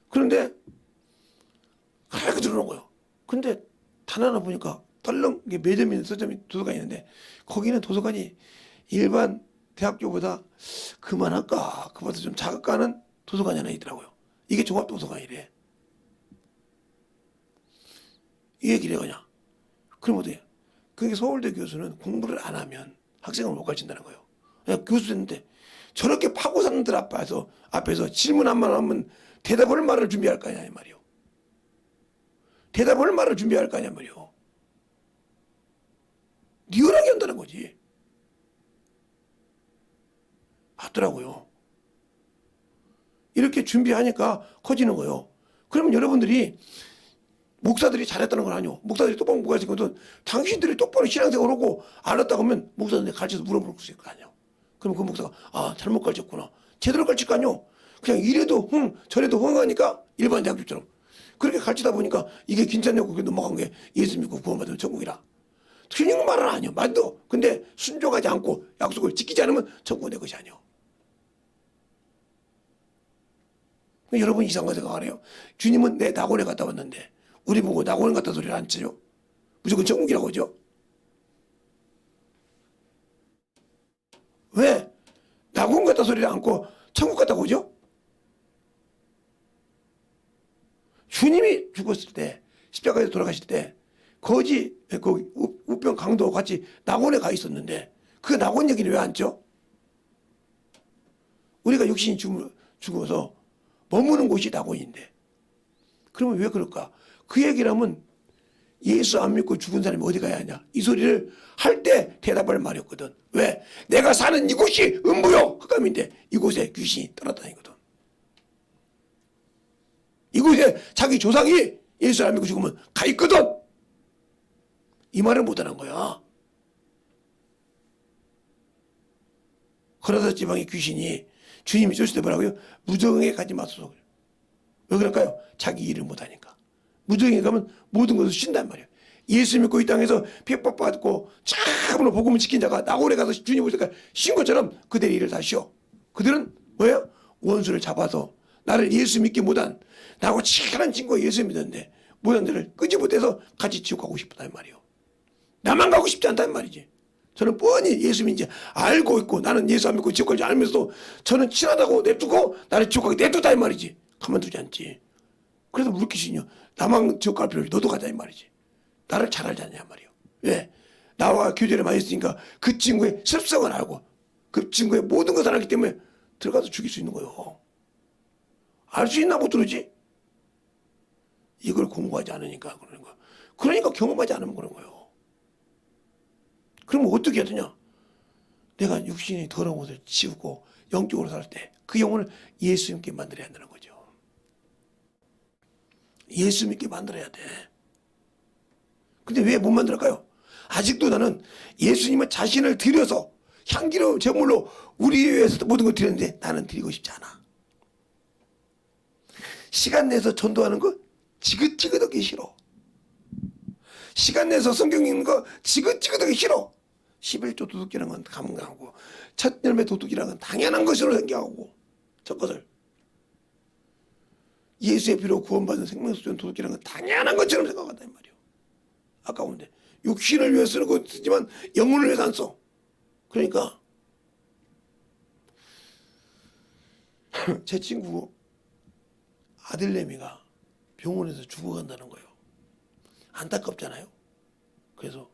그런데 하얗게 들어오는 거예요. 근데 단 하나 보니까 덜렁 매점 있는 서점이 도서관이 있는데 거기는 도서관이 일반 대학교보다 그만할까 그보다 좀 작을까 하는 도서관이 하나 있더라고요. 이게 종합도서관이래. 이 얘기를 해가냐. 그럼 어떻게 그게 서울대 교수는 공부를 안 하면 학생을 못 가르친다는 거예요. 그냥 교수 됐는데 저렇게 파고 사는들 앞에서 질문 한 번 하면 대답할 말을 준비할 거 아니냐 이 말이요. 대답할 말을 준비할 거 아니냐 말이요. 리얼하게 한다는 거지. 맞더라고요. 이렇게 준비하니까 커지는 거예요. 그러면 여러분들이 목사들이 잘했다는 건 아니요. 목사들이 똑바로 못 가르친 것은 당신들이 똑바로 신앙생활 하고 알았다고 하면 목사들한테 가르쳐서 물어볼 수 있을 거 아니에요. 그럼 그 목사가 아 잘못 가르쳤구나. 제대로 가르칠 거 아니요. 그냥 이래도 저래도 하니까 일반 대학교처럼 그렇게 가르치다 보니까 이게 괜찮냐고 그게 넘어간 게 예수 믿고 구원받으면 천국이라. 틀린 말은 아니요. 맞도. 근데 순종하지 않고 약속을 지키지 않으면 천국 내 것이 아니요. 여러분 이상한 생각 안 해요? 주님은 내 낙원에 갔다 왔는데 우리 보고 낙원에 갔다 소리를 안 치죠? 무조건 천국이라고 하죠? 왜? 낙원 갔다 소리를 안고 천국 갔다고 하죠? 주님이 죽었을 때 십자가에서 돌아가실 때 거지 그 우병 강도 같이 낙원에 가 있었는데 그 낙원 얘기를 왜 안 죠? 우리가 육신이 죽어서 머무는 곳이 낙원인데 그러면 왜 그럴까? 그 얘기를 하면 예수 안 믿고 죽은 사람이 어디 가야 하냐? 이 소리를 할 때 대답할 말이 없거든. 왜? 내가 사는 이곳이 음부요 흑암인데 이곳에 귀신이 따라다니거든. 이곳에 자기 조상이 예수 안 믿고 죽으면 가 있거든. 이 말을 못하는 거야. 거라사 지방의 귀신이 주님이 쫓을 때 뭐라고요? 무정에 가지 마소서. 왜 그럴까요? 자기 일을 못하니까. 무정에 가면 모든 것을 쉰단 말이에요. 예수 믿고 이 땅에서 핍박받고 참으로 복음을 지킨 자가 낙원에 가서 주님 볼 때까지 쉰 것처럼 그들의 일을 다 쉬어. 그들은 뭐예요? 원수를 잡아서 나를 예수 믿기 못한 나하고 친한 친구가 예수 믿었는데 못한 자를 끄집어내서 같이 지옥 가고 싶다는 말이에요. 나만 가고 싶지 않다는 말이지. 저는 뻔히 예수 믿는지 알고 있고 나는 예수 안 믿고 지옥 갈지 알면서도 저는 친하다고 냅두고 나를 지옥 가게 냅두다 이 말이지. 가만두지 않지. 그래서 물귀신이요. 나만 지옥 갈 필요 없이 너도 가자 이 말이지. 나를 잘 알지 않냐 말이요. 왜? 나와 교제를 많이 했으니까 그 친구의 습성을 알고 그 친구의 모든 것을 알기 때문에 들어가서 죽일 수 있는 거예요. 알 수 있나 못 들으지? 이걸 공부하지 않으니까 그러는 거야. 그러니까 경험하지 않으면 그런 거예요. 그러면 어떻게 해야 되냐? 내가 육신이 더러운 것을 치우고 영적으로 살 때 그 영혼을 예수 믿게 만들어야 한다는 거죠. 예수 믿게 만들어야 돼. 근데 왜 못 만들까요? 아직도 나는 예수님은 자신을 드려서 향기로운 제물로 우리 위해서 모든 걸 드렸는데 나는 드리고 싶지 않아. 시간 내서 전도하는 거 지긋지긋하기 싫어. 시간 내서 성경 읽는 거 지긋지긋하기 싫어. 11조 도둑이라는 건 감당하고 첫 열매 도둑이라는 건 당연한 것으로 생각하고 첫 것을 예수의 피로 구원받은 생명수전 도둑이라는 건 당연한 것처럼 생각한단 말이에요. 아까운데 육신을 위해 쓰는 거 쓰지만 영혼을 위해서 안 써. 그러니까 제 친구 아들내미가 병원에서 죽어간다는 거예요. 안타깝잖아요. 그래서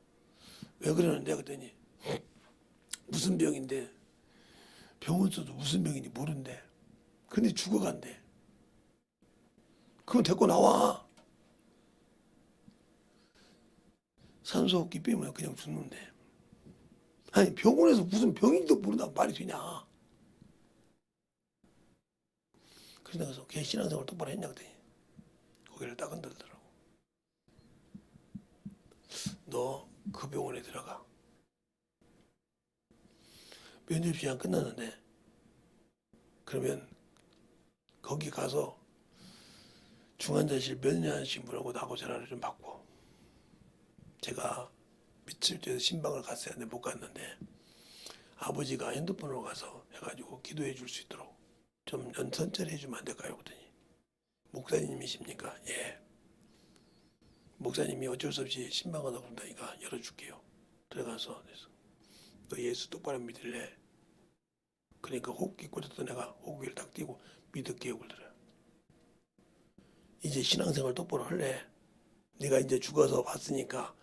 왜 그러는데 그랬더니 무슨 병인데 병원에서도 무슨 병인지 모른대. 근데 죽어간대. 그럼 데리고 나와. 산소호흡기 빼면 그냥 죽는데. 아니 병원에서 무슨 병인지도 모른다고 말이 되냐. 그래서 걔 신앙생활 똑바로 했냐 그랬더니 고개를 딱 흔들더라고. 너 그 병원에 들어가. 면접 시간 끝났는데 그러면 거기 가서 중환자실 면회하신 분하고 나하고 전화를 좀 받고 제가 며칠 전에 신방을 갔어야 하는데 못 갔는데 아버지가 핸드폰으로 가서 해가지고 기도해 줄 수 있도록 좀 연선처리 해주면 안 될까요? 그랬더니 목사님이십니까? 예. 목사님이 어쩔 수 없이 신방하다 본다니까 열어줄게요. 들어가서 너 예수 똑바로 믿을래? 그러니까 호흡기 꽂았던 애가 호흡기를 딱 띄고 믿을게요. 그러더라. 이제 신앙생활 똑바로 할래? 네가 이제 죽어서 봤으니까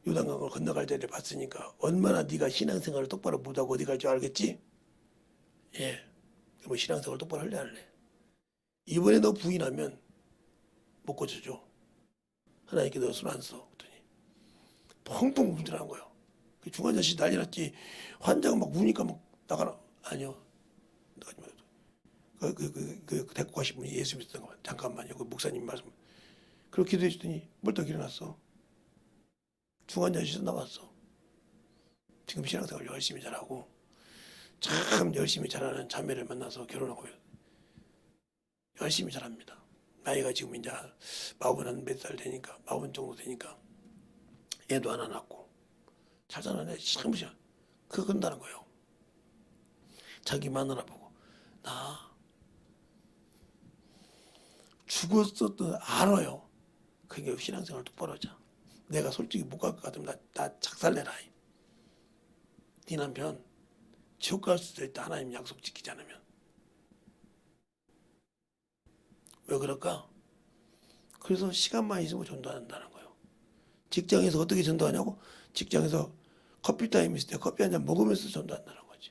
요단강을 건너갈 때를 봤으니까 얼마나 네가 신앙생활을 똑바로 못하고 어디 갈 줄 알겠지? 예. 그럼 신앙생활 똑바로 할래 안 할래? 이번에 너 부인하면 못 고쳐줘. 하나님께 너 손 안 써. 그랬더니 펑펑 울더라는 거예요. 그 중환자실 난리 났지. 환자가 막 우니까 막 나가라. 아니요. 나가지 마요. 데리고 가신 분이 예수 믿었던 거 잠깐만요. 그 목사님 말씀. 그렇게 기도해 주더니 벌떡 일어났어. 중환자실에서 나왔어. 지금 신앙생활 열심히 잘하고 참 열심히 자라는 자매를 만나서 결혼하고 열심히 자랍니다. 나이가 지금 이제 40몇 살 되니까 40 정도 되니까 애도 하나 낳고 잘 사는 애 참 그거 건다는 거예요. 자기 마누라 보고 나 죽었어도 알아요. 그게 신앙생활 똑바로 하자. 내가 솔직히 못 갈 것 같으면 나 작살내라. 네 남편 지옥 갈 수도 있다. 하나님 약속 지키지 않으면. 왜 그럴까? 그래서 시간만 있으면 전도한다는 거예요. 직장에서 어떻게 전도하냐고? 직장에서 커피 타임 있을 때 커피 한 잔 먹으면서 전도한다는 거지.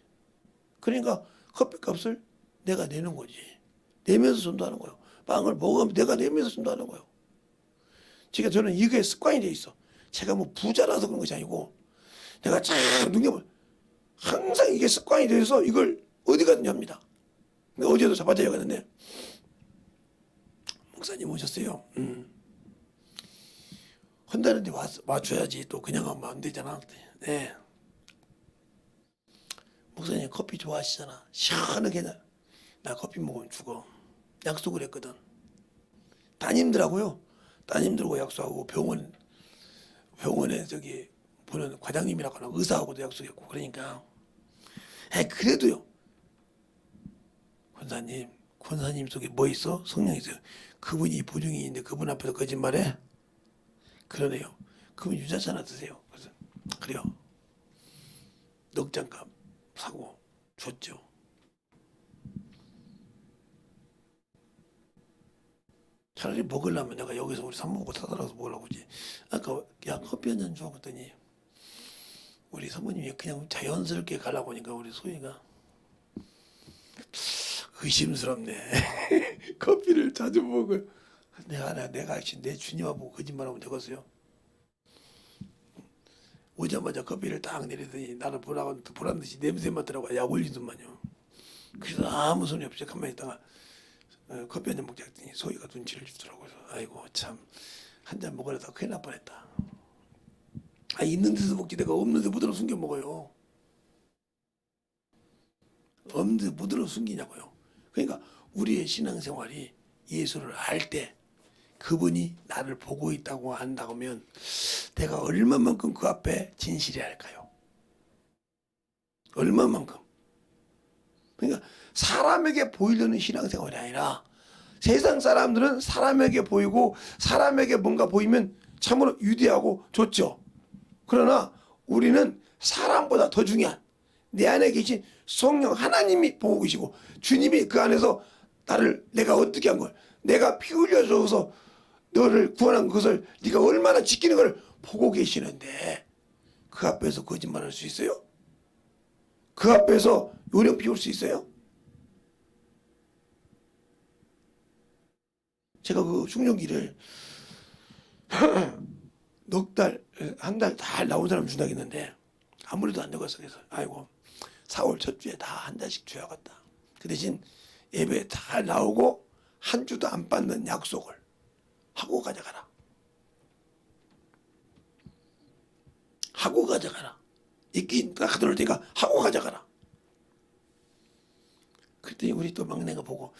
그러니까 커피 값을 내가 내는 거지. 내면서 전도하는 거예요. 빵을 먹으면 내가 내면서 전도하는 거예요. 저는 이게 습관이 돼 있어. 제가 뭐 부자라서 그런 것이 아니고 내가 참 능력을 항상 이게 습관이 돼서 이걸 어디 가든지 합니다. 근데 어제도 자바자에 갔는데 목사님 오셨어요. 혼자는데 와줘야지. 또 그냥 하면 안 되잖아. 네. 목사님 커피 좋아하시잖아. 시원하게 나 커피 먹으면 죽어. 약속을 했거든. 따님들하고요. 따님들하고 약속하고 병원에 저기 보는 과장님이라고 하나 의사하고도 약속했고 그러니까 그래도요. 권사님 속에 뭐 있어? 성령 있어요. 그분이 보증이 있는데 그분 앞에서 거짓말해? 그러네요. 그분 유자차 하나 드세요. 그래서 그래요. 넉장값 사고 줬죠. 차라리 먹으려면 내가 여기서 우리 사모하고 사달라서 먹으려고 하지. 아까 야 커피 한 잔 줘 그랬더니 우리 사모님이 그냥 자연스럽게 가려고 하니까 우리 소희가 의심스럽네. 커피를 자주 먹어. 내가 내 주님하고 보고 거짓말하면 되겠어요? 오자마자 커피를 딱 내리더니 나를 보란 듯이 냄새 맡더라고. 약 올리더만요. 그래서 아무 소리 없이 가만히 있다가 커피 한 잔 먹자 했더니 소희가 눈치를 주더라고요. 아이고 참 한 잔 먹으려다 큰일 날 뻔했다. 있는 데서 먹지 내가 없는 데 묻어서 숨겨 먹어요. 없는 데 묻어서 숨기냐고요. 그러니까 우리의 신앙생활이 예수를 알 때 그분이 나를 보고 있다고 한다고 하면 내가 얼마만큼 그 앞에 진실이 할까요? 얼마만큼? 그러니까 사람에게 보이려는 신앙생활이 아니라 세상 사람들은 사람에게 보이고 사람에게 뭔가 보이면 참으로 유대하고 좋죠. 그러나 우리는 사람보다 더 중요한 내 안에 계신 성령 하나님이 보고 계시고 주님이 그 안에서 내가 어떻게 한 걸 내가 피 흘려줘서 너를 구원한 것을 네가 얼마나 지키는 걸 보고 계시는데 그 앞에서 거짓말할 수 있어요? 그 앞에서 요령 피울 수 있어요? 제가 그 충전기를 넉 달, 한 달 다 나온 사람 준다고 했는데 아무래도 안 되겠어. 그래서 아이고 4월 첫 주에 다 한 달씩 줘야겠다. 그 대신 예배 다 나오고 한 주도 안 받는 약속을 하고 가져가라. 하고 가져가라. 있긴 딱 들어올 테니까 하고 가져가라. 그랬더니 우리 또 막내가 보고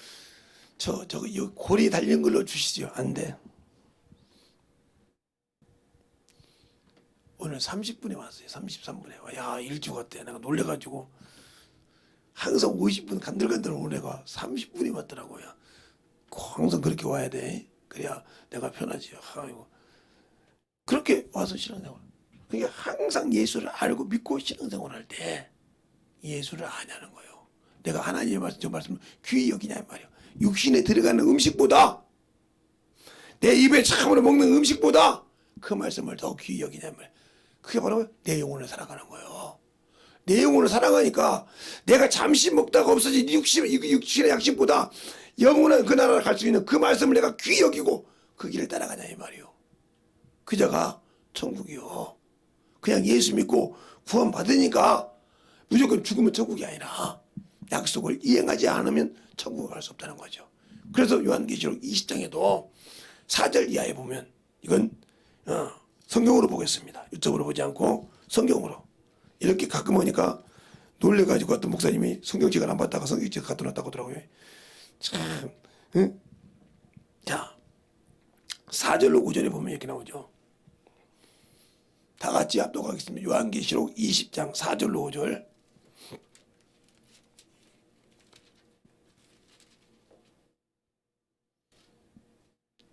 저거 이 고리 달린 걸로 주시죠. 안 돼. 오늘 30분에 왔어요. 33분에. 야 일찍 왔대. 내가 놀래가지고 항상 50분 간들간들 오는 애가 30분이 왔더라고요. 항상 그렇게 와야 돼. 그래야 내가 편하지. 아이고. 그렇게 와서 신앙생활. 그러니까 항상 예수를 알고 믿고 신앙생활 할 때 예수를 아냐는 거예요. 내가 하나님의 말씀, 저 말씀을 귀히 여기냐 이 말이에요. 육신에 들어가는 음식보다 내 입에 참으로 먹는 음식보다 그 말씀을 더 귀히 여기냐 이 말이에요. 그게 바로 내 영혼을 사랑하는 거예요. 내 영혼을 사랑하니까 내가 잠시 먹다가 없어진 육신의 약식보다 영원한 그 나라를 갈 수 있는 그 말씀을 내가 귀히 여기고 그 길을 따라가냐 이 말이요. 그자가 천국이요. 그냥 예수 믿고 구원 받으니까 무조건 죽으면 천국이 아니라 약속을 이행하지 않으면 천국을 갈 수 없다는 거죠. 그래서 요한계시록 20장에도 4절 이하에 보면 이건 성경으로 보겠습니다. 유튜브로 보지 않고 성경으로. 이렇게 가끔 오니까 놀래가지고 어떤 목사님이 성경책을 안 봤다가 성경책 갖다 놨다고 하더라고요. 참, 응? 자, 4절로 5절에 보면 이렇게 나오죠. 다 같이 합독하겠습니다. 요한계시록 20장 4절로 5절.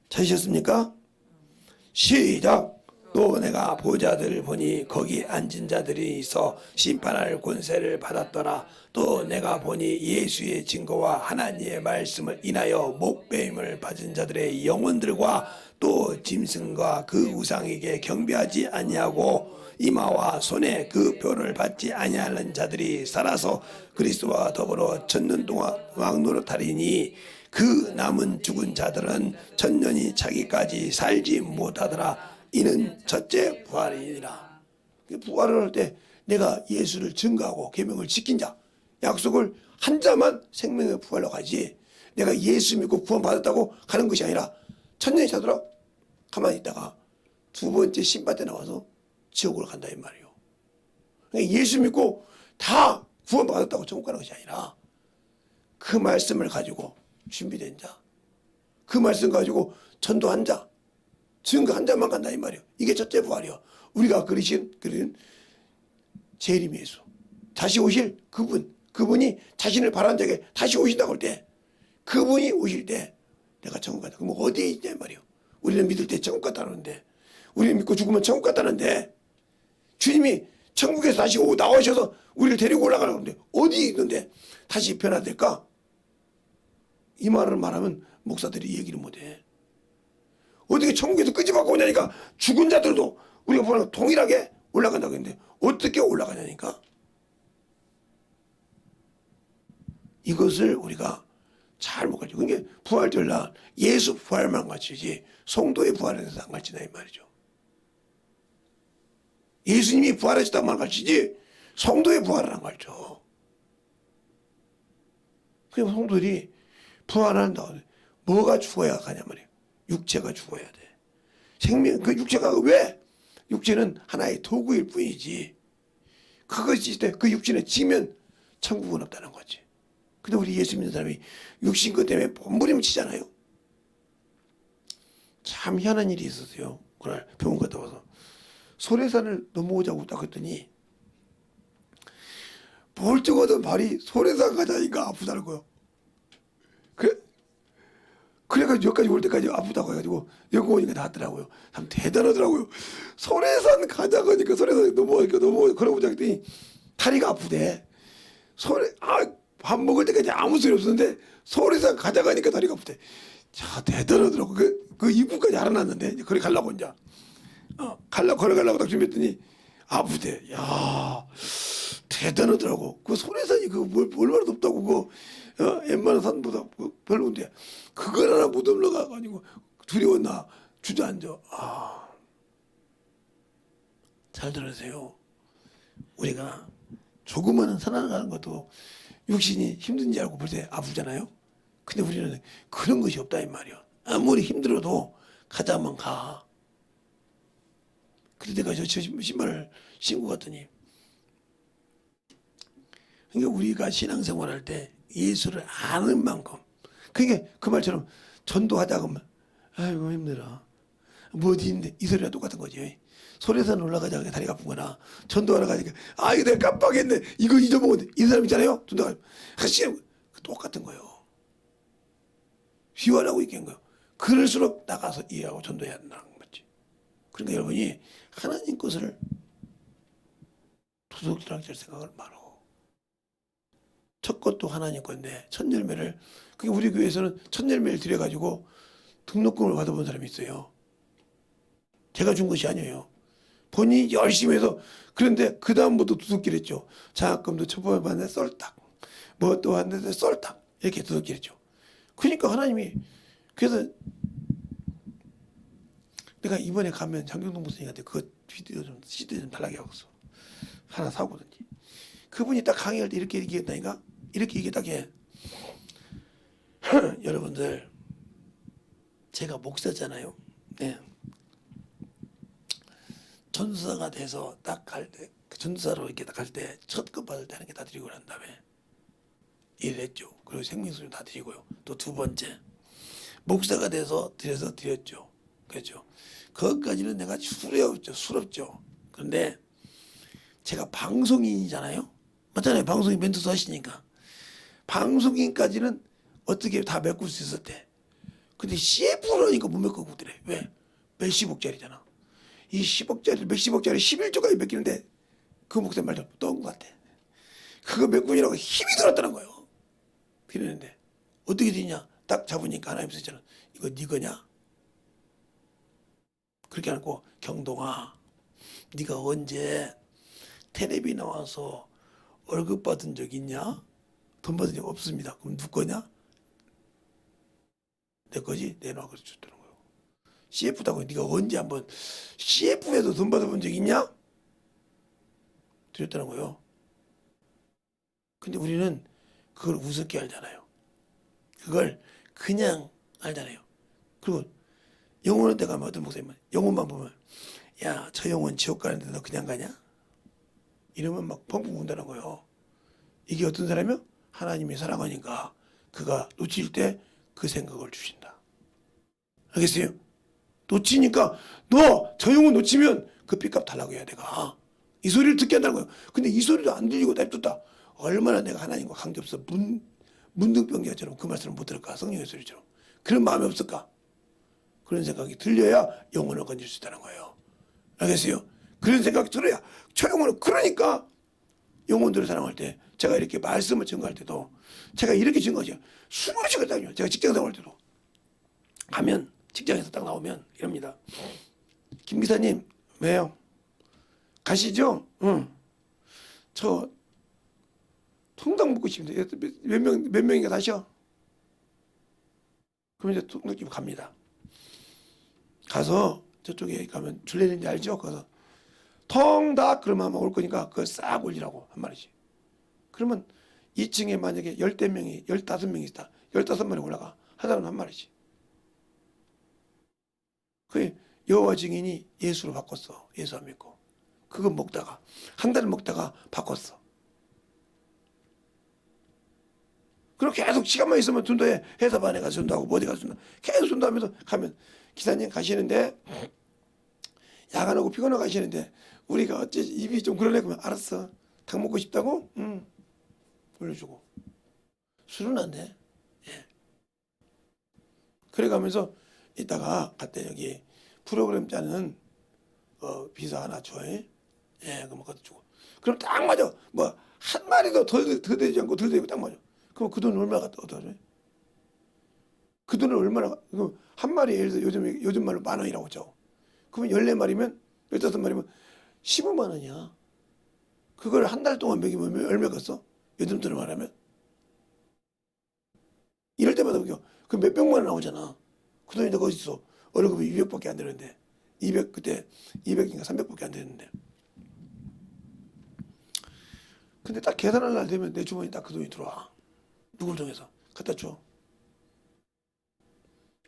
찾으셨습니까? 시작. 또 내가 보좌들을 보니 거기 앉은 자들이 있어 심판할 권세를 받았더라. 또 내가 보니 예수의 증거와 하나님의 말씀을 인하여 목배임을 받은 자들의 영혼들과 또 짐승과 그 우상에게 경배하지 아니하고 이마와 손에 그 표를 받지 아니하는 자들이 살아서 그리스도와 더불어 천년 동안 왕노릇하리니 그 남은 죽은 자들은 천년이 차기까지 살지 못하더라. 이는 첫째 부활이니라. 부활을 할 때 내가 예수를 증거하고 계명을 지킨 자, 약속을 한 자만 생명의 부활로 가지, 내가 예수 믿고 구원 받았다고 가는 것이 아니라 천년이 차더라 가만히 있다가 두 번째 심판 때 나와서 지옥으로 간다 이 말이에요. 그러니까 예수 믿고 다 구원 받았다고 천국 가는 것이 아니라 그 말씀을 가지고 준비된 자, 그 말씀 가지고 전도한 자, 증거 한 자만 간다 이 말이에요. 이게 첫째 부활이요. 우리가 그리신 재림 예수, 다시 오실 그분이 자신을 바라는 자에게 다시 오신다고 할 때, 그분이 오실 때 내가 천국 간다. 그럼 어디에 있냐 이 말이에요. 우리는 믿을 때 천국 갔다는데, 우리는 믿고 죽으면 천국 갔다는데, 주님이 천국에서 다시 나오셔서 우리를 데리고 올라가려는데 어디 있는데 다시 변화될까? 이 말을 말하면 목사들이 얘기를 못해. 어떻게 천국에서 끄집어갖고 오냐니까 죽은 자들도 우리가 보는 동일하게 올라간다고 했는데 어떻게 올라가냐니까. 이것을 우리가 잘 못 가르쳐. 그게 부활절날 예수 부활만 가르치지 성도의 부활에 대해서 안 가르치나 이 말이죠. 예수님이 부활하셨다만 가르치지 성도의 부활을 안 가르쳐. 그래서 성도들이 부활한다. 뭐가 죽어야 가냐 말이에요. 육체가 죽어야 돼. 생명, 그 육체가 왜? 육체는 하나의 도구일 뿐이지. 그것이 있을 때 그 육신에 지면 천국은 없다는 거지. 근데 우리 예수 믿는 사람이 육신 것 때문에 몸부림치잖아요. 참 희한한 일이 있었어요. 그날 병원 갔다 와서 소래산을 넘어오자고 딱 했더니 멀쩡하던 발이 소래산 가자니까 아프다고요. 그래가지고 여기까지 올 때까지 아프다고 해가지고 여기 오니까 낫더라고요. 참 대단하더라고요. 소래산 가자고 하니까 소래산 넘어오니까 걸어보자 했더니 다리가 아프대. 밥 먹을 때까지 아무 소리 없었는데 소래산 가자고 하니까 다리가 아프대. 자, 대단하더라고. 그 입구까지 알아놨는데 거기 가려고 이제 걸어가려고 딱 준비했더니 아프대. 야, 대단하더라고. 그 소래산이 얼마나 높다고 웬만한 산보다 별로인데 그걸 하나 못 올라가가지고 두려웠나 주저앉아. 잘 들으세요. 우리가 조그마한 살아가는 것도 육신이 힘든지 알고 볼 때 아프잖아요. 근데 우리는 그런 것이 없다 이 말이야. 아무리 힘들어도 가자면 가. 그때 내가 저 신발을 신고 갔더니, 그러니까 우리가 신앙생활할 때 예수를 아는 만큼, 그게 그 말처럼 전도하자고 하면 아이고 힘들어 뭐 어디 있는데 이 소리랑 똑같은 거지. 소래산 올라가자고 다리가 아프거나 전도하러 가니까 이거 내가 깜빡했네 이거 잊어먹었네 이 사람 있잖아요. 전도하러 똑같은 거예요. 희화하고 있겠는 거예요. 그럴수록 나가서 이해하고 전도해야 한다는 거지. 그러니까 여러분이 하나님 것을 도둑질할 생각을 말어. 첫 것도 하나님 건데 첫 열매를, 그게 우리 교회에서는 첫 열매를 드려가지고 등록금을 받아본 사람이 있어요. 제가 준 것이 아니에요. 본인이 열심히 해서. 그런데 그 다음부터 두둑질했죠. 장학금도 첫 번에 받는데 썰딱, 뭐 또 받는데 썰딱, 이렇게 두둑질했죠. 그러니까 하나님이, 그래서 내가 이번에 가면 장경동 목사님한테 그 비디오 좀 CD 좀 달라고 하고서 하나 사오거든요. 그분이 딱 강의할 때 이렇게 얘기했다니까. 이렇게 얘기 딱 해. 여러분들, 제가 목사잖아요. 네. 전도사가 돼서 딱 갈 때 전도사로 이렇게 딱 할 때 첫 급 받을 때 하는 게 다 드리고 난 다음에 일을 했죠. 그리고 생명수를 다 드리고요. 또 두 번째 목사가 돼서 드렸죠. 그렇죠. 그것까지는 내가 수렵죠. 그런데 제가 방송인이잖아요. 맞잖아요. 방송인 멘토도 하시니까. 방송인까지는 어떻게 다 메꿀 수 있었대. 근데 CF라니까 못 메꾸고 그래. 왜? 몇십억짜리잖아. 이 10억짜리, 몇십억짜리 11조까지 메끼는데 그 목사 말대로 떤것 같아. 그거 메꾸느라고 힘이 들었다는 거예요. 그러는데 어떻게 되냐? 딱 잡으니까 하나님 쓰잖아. 이거 네 거냐? 그렇게 하고 경동아, 네가 언제 텔레비 나와서 월급 받은 적 있냐? 돈 받은 적 없습니다. 그럼 누구 거냐? 내 거지? 내놔. 그래서 줬다는 거예요. CF다고 네가 언제 한번 CF에서 돈 받아본 적 있냐? 드렸다는 거예요. 근데 우리는 그걸 우습게 알잖아요. 그걸 그냥 알잖아요. 그리고 영혼한테 가면 어떤 목사님은 영혼만 보면 야, 저 영혼 지옥 가는데 너 그냥 가냐? 이러면 막 펑펑 운다는 거예요. 이게 어떤 사람이요? 하나님이 사랑하니까 그가 놓칠 때 그 생각을 주신다. 알겠어요? 놓치니까 너 저 영혼 놓치면 그 삐값 달라고 해야 내가. 이 소리를 듣게 한다는 거예요. 근데 이 소리도 안 들리고 냅뒀다. 얼마나 내가 하나님과 관계없어 문둥병자처럼 그 말씀을 못 들을까? 성령의 소리처럼. 그런 마음이 없을까? 그런 생각이 들려야 영혼을 건질 수 있다는 거예요. 알겠어요? 그런 생각이 들어야 저 영혼을. 그러니까 영혼들을 사랑할 때 제가 이렇게 말씀을 증거할 때도 제가 이렇게 증거하죠. 수없이 거든요. 제가 직장 생활할 때도 가면 직장에서 딱 나오면 이럽니다. 김 기사님 왜요? 가시죠? 응. 저 통닭 먹고 싶은데 몇 명인가 다시요? 그럼 이제 통닭집 갑니다. 가서 저쪽에 가면 줄레는지 알죠? 가서 통닭 그러면 아마 올 거니까 그걸 싹 올리라고 한 마리씩. 그러면 2층에 만약에 10명이 15명이 있다. 15마리 올라가. 하나는 한 마리씩. 그 여호와 증인이 예수로 바꿨어. 예수 안 믿고. 그거 먹다가 한 달을 먹다가 바꿨어. 그리고 계속 시간만 있으면 전도해. 해사반에 가서 전도하고 뭐 어디 가서 전도. 계속 전도하면서 가면 기사님 가시는데 야간하고 피곤하고 가시는데 우리가 어째 입이 좀 그러네. 그러면 알았어. 닭 먹고 싶다고? 응. 올려주고. 술은 안 돼. 예. 그래 가면서 이따가 갔대. 여기 프로그램 짜는 비서 하나 줘. 예, 그럼 그것도 주고. 그럼 딱 맞아. 뭐 한 마리도 더 되지 않고 덜 되고 딱 맞아. 그럼 그 돈 얼마 갖다 얻어? 그 돈을 얼마나? 그럼 한 마리에 예를 들어 요즘 말로 10,000원이라고 쳐. 그러면 14마리면 15마리면 15만 원이야. 그걸 한 달 동안 먹이면 얼마 겠어? 요즘 돈으로 말하면 이럴 때마다 먹여. 그 몇백만 원 나오잖아. 그 돈이 내가 어디 있어? 월급이 200밖에 안 되는데 200 그때 200인가 300밖에 안 되는데. 근데 딱 계산할 날 되면 내 주머니 딱 그 돈이 들어와. 누굴 통해서 갖다 줘.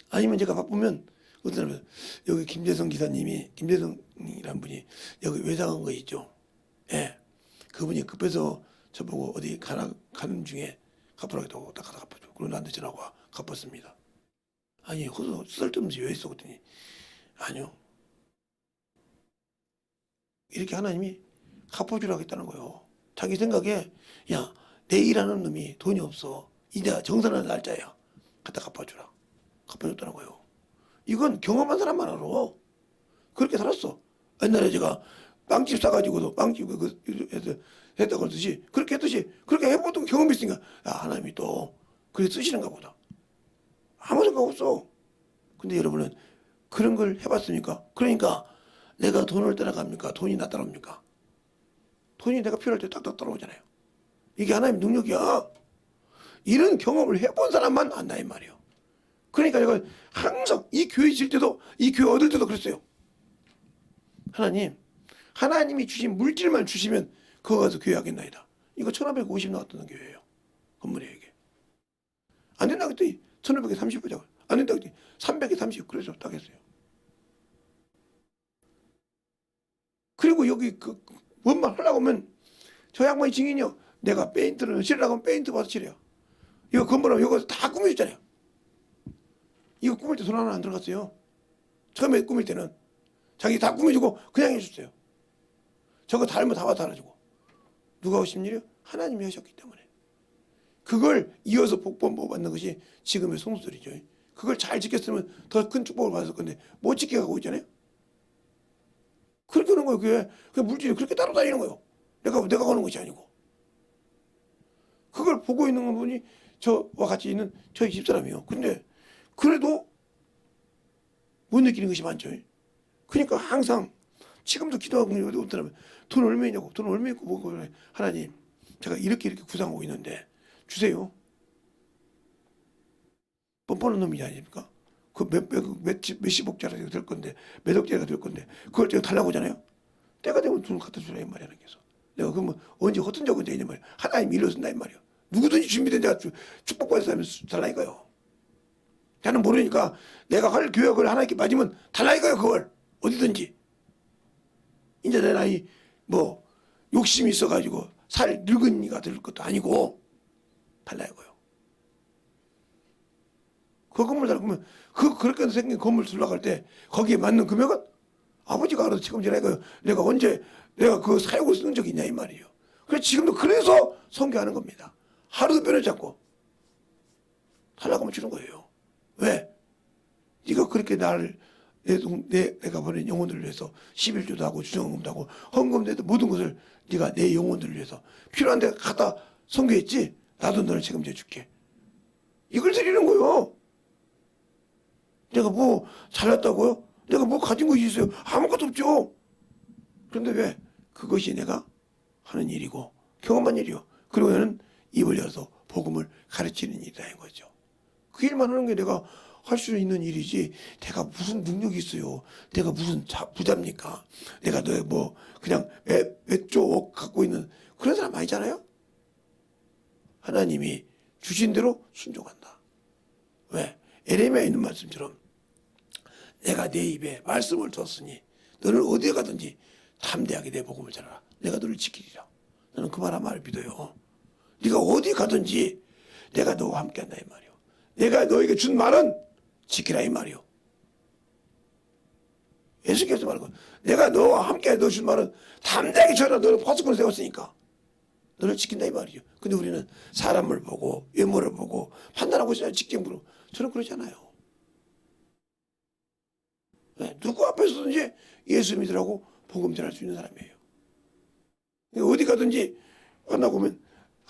아니면 제가 바쁘면 어떤 사람은 여기 김재성 기사님이 김재성이란 분이 여기 외상한 거 있죠. 예, 그분이 급해서 저보고 어디 가는 중에 갚으라고 딱 가서 갚아줘. 그리고 나한테 전화가 와. 갚았습니다. 아니 허서 쓸데없이 왜 있어? 그랬더니 아니요. 이렇게 하나님이 갚아주라고 했다는 거예요. 자기 생각에 야 내일하는 놈이 돈이 없어. 이제 정산할 날짜야. 갖다 갚아주라. 갚아줬다는 거예요. 이건 경험한 사람만 알아. 그렇게 살았어. 옛날에 제가 빵집 사가지고도 빵집 했다 그러듯이 그렇게 했듯이 그렇게 해보던 경험이 있으니까 야 하나님이 또 그렇게 쓰시는가 보다. 아무 생각 없어. 근데 여러분은 그런 걸 해봤습니까? 그러니까 내가 돈을 따라갑니까? 돈이 나 따라옵니까? 돈이 내가 필요할 때 딱딱 따라오잖아요. 이게 하나님의 능력이야. 이런 경험을 해본 사람만 안다 이 말이에요. 그러니까 제가 항상 이 교회 있을 때도 이 교회 얻을 때도 그랬어요. 하나님이 주신 물질만 주시면 그거 가서 교회 하겠나이다. 이거 1550 나왔던 교회예요. 건물에 이게. 안 된다 그랬더니 1500에 30 보자고. 안 된다 그랬더니 300에 30 그래서 딱 했어요. 그리고 여기 뭔 말 하려고 하면 저 양반이 증인이요. 내가 페인트를 칠하려고 하면 페인트 봐서 칠해요. 이거 건물하면 이거 다 꾸며줬잖아요. 이거 꾸밀 때 돈 하나 안 들어갔어요. 처음에 꾸밀 때는 자기 다 꾸며주고 그냥 해줬어요. 저거 달면 다 달아주고. 누가 하신 일이요? 하나님이 하셨기 때문에. 그걸 이어서 복권 받는 것이 지금의 성수들이죠. 그걸 잘 지켰으면 더 큰 축복을 받았을 건데 못 지켜가고 있잖아요. 그렇게 하는 거예요. 그게 물질이 그렇게 따라다니는 거예요. 내가 거는 것이 아니고. 그걸 보고 있는 분이 저와 같이 있는 저희 집사람이요. 근데 그래도 못 느끼는 것이 많죠. 그러니까 항상 지금도 기도하고 있는 돈 얼마 있냐고. 돈 얼마 있고 뭐고 하나님 제가 이렇게 구상하고 있는데 주세요. 뻔뻔한 놈이 아닙니까? 그 몇십억짜리가 될 건데 몇 억짜리가 될 건데 그걸 제가 달라고 하잖아요. 때가 되면 돈을 갖다 주라 이 말이야. 그래서 내가 그러면 언제 어떤 적 언제 있냐 말이야. 하나님 일로 쓴다 이 말이야. 누구든지 준비된 자가 축복받을 사람이 달라니까요. 나는 모르니까 내가 할 교역을 하나님께 맞으면 달라니까요. 그걸 어디든지. 이제 내 나이 뭐 욕심이 있어가지고 살 늙은이가 될 것도 아니고 달라니까요. 그 건물 달라면 그렇게 생긴 건물 들어갈 때 거기에 맞는 금액은 아버지가 알아서 책임지라니까요. 내가 언제 내가 그 사용을 쓰는 적이 있냐 이 말이에요. 그래서 지금도 그래서 선교하는 겁니다. 하루도 변하지 않고 달라고 하면 주는 거예요. 왜? 네가 그렇게 나를 내가 보낸 영혼들을 위해서 11조도 하고 주정금도 하고 헌금도 모든 것을 네가 내 영혼들을 위해서 필요한 데 갖다 선교했지. 나도 너를 책임져 줄게. 이걸 드리는 거예요. 내가 뭐 잘났다고요? 내가 뭐 가진 것이 있어요? 아무것도 없죠. 그런데 왜? 그것이 내가 하는 일이고 경험한 일이요. 그리고 나는 입을 열어서 복음을 가르치는 일이라는 거죠. 그 일만 하는 게 내가 할 수 있는 일이지. 내가 무슨 능력이 있어요. 내가 무슨 부자입니까? 내가 너 뭐 그냥 몇조 갖고 있는 그런 사람 아니잖아요. 하나님이 주신 대로 순종한다. 왜? 에레미야에 있는 말씀처럼 내가 내 입에 말씀을 줬으니 너는 어디에 가든지 담대하게 내 복음을 전하라. 내가 너를 지키리라. 나는 그 말을 믿어요. 네가 어디 가든지 내가 너와 함께한다 이 말이요. 내가 너에게 준 말은 지키라 이 말이요. 예수께서 말하고 내가 너와 함께 너 준 말은 담대하게 전하라. 너를 파수꾼을 세웠으니까 너를 지킨다 이 말이죠. 근데 우리는 사람을 보고 외모를 보고 판단하고 있어요. 직경으로. 저는 그러지 않아요. 네, 누구 앞에서든지 예수 믿으라고 복음 전할 수 있는 사람이에요. 어디 가든지 만나고 오면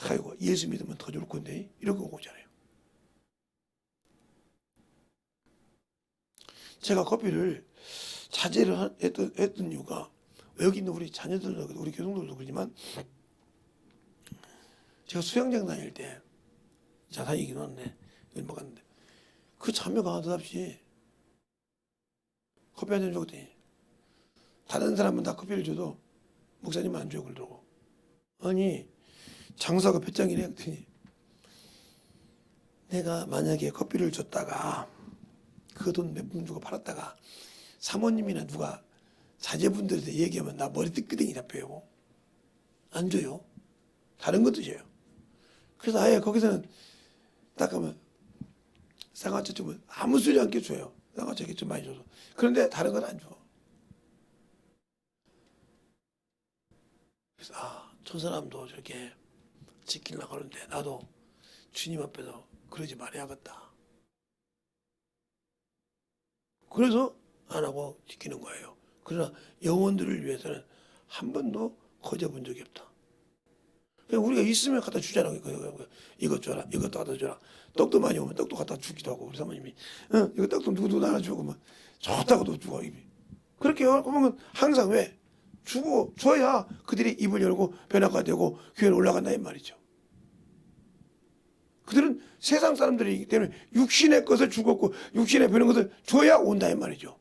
아이고 예수 믿으면 더 좋을 건데 이렇게 오잖아요. 제가 커피를 자제를 했던 이유가 여기 있는 우리 자녀들도 우리 교동들도 그러지만 제가 수영장 다닐 때 다니긴 하는데 뭐 갔는데 그 자매가 느닷없이 커피 한 잔 줬더니 다른 사람은 다 커피를 줘도 목사님은 안 줘요 그러더라고. 아니 장사가 배짱이네 했더니 내가 만약에 커피를 줬다가 그 돈 몇 푼 주고 팔았다가 사모님이나 누가 자제분들한테 얘기하면 나 머리 뜨끄댕이 잡혀요. 안 줘요. 다른 것도 줘요. 그래서 아예 거기서는 딱 가면 쌍화차 주면 아무 소리 않게 줘요. 쌍화차 좀 많이 줘서. 그런데 다른 건 안 줘. 그래서 저 사람도 저렇게 지키려고 하는데 나도 주님 앞에서 그러지 말아야겠다. 그래서 안 하고 지키는 거예요. 그러나 영혼들을 위해서는 한 번도 거저본 적이 없다. 그냥 우리가 있으면 갖다 주잖아. 이것 줘라, 이것도 갖다 줘라. 떡도 많이 오면 떡도 갖다 주기도 하고 우리 사모님이 이거 떡도 누구 나눠주고 뭐 좋다고도 주고 그렇게 하면 항상 왜 주고 줘야 그들이 입을 열고 변화가 되고 교회에 올라간다 이 말이죠. 그들은 세상 사람들이기 때문에 육신의 것을 주고 육신에 배는 것을 줘야 온다 이 말이죠.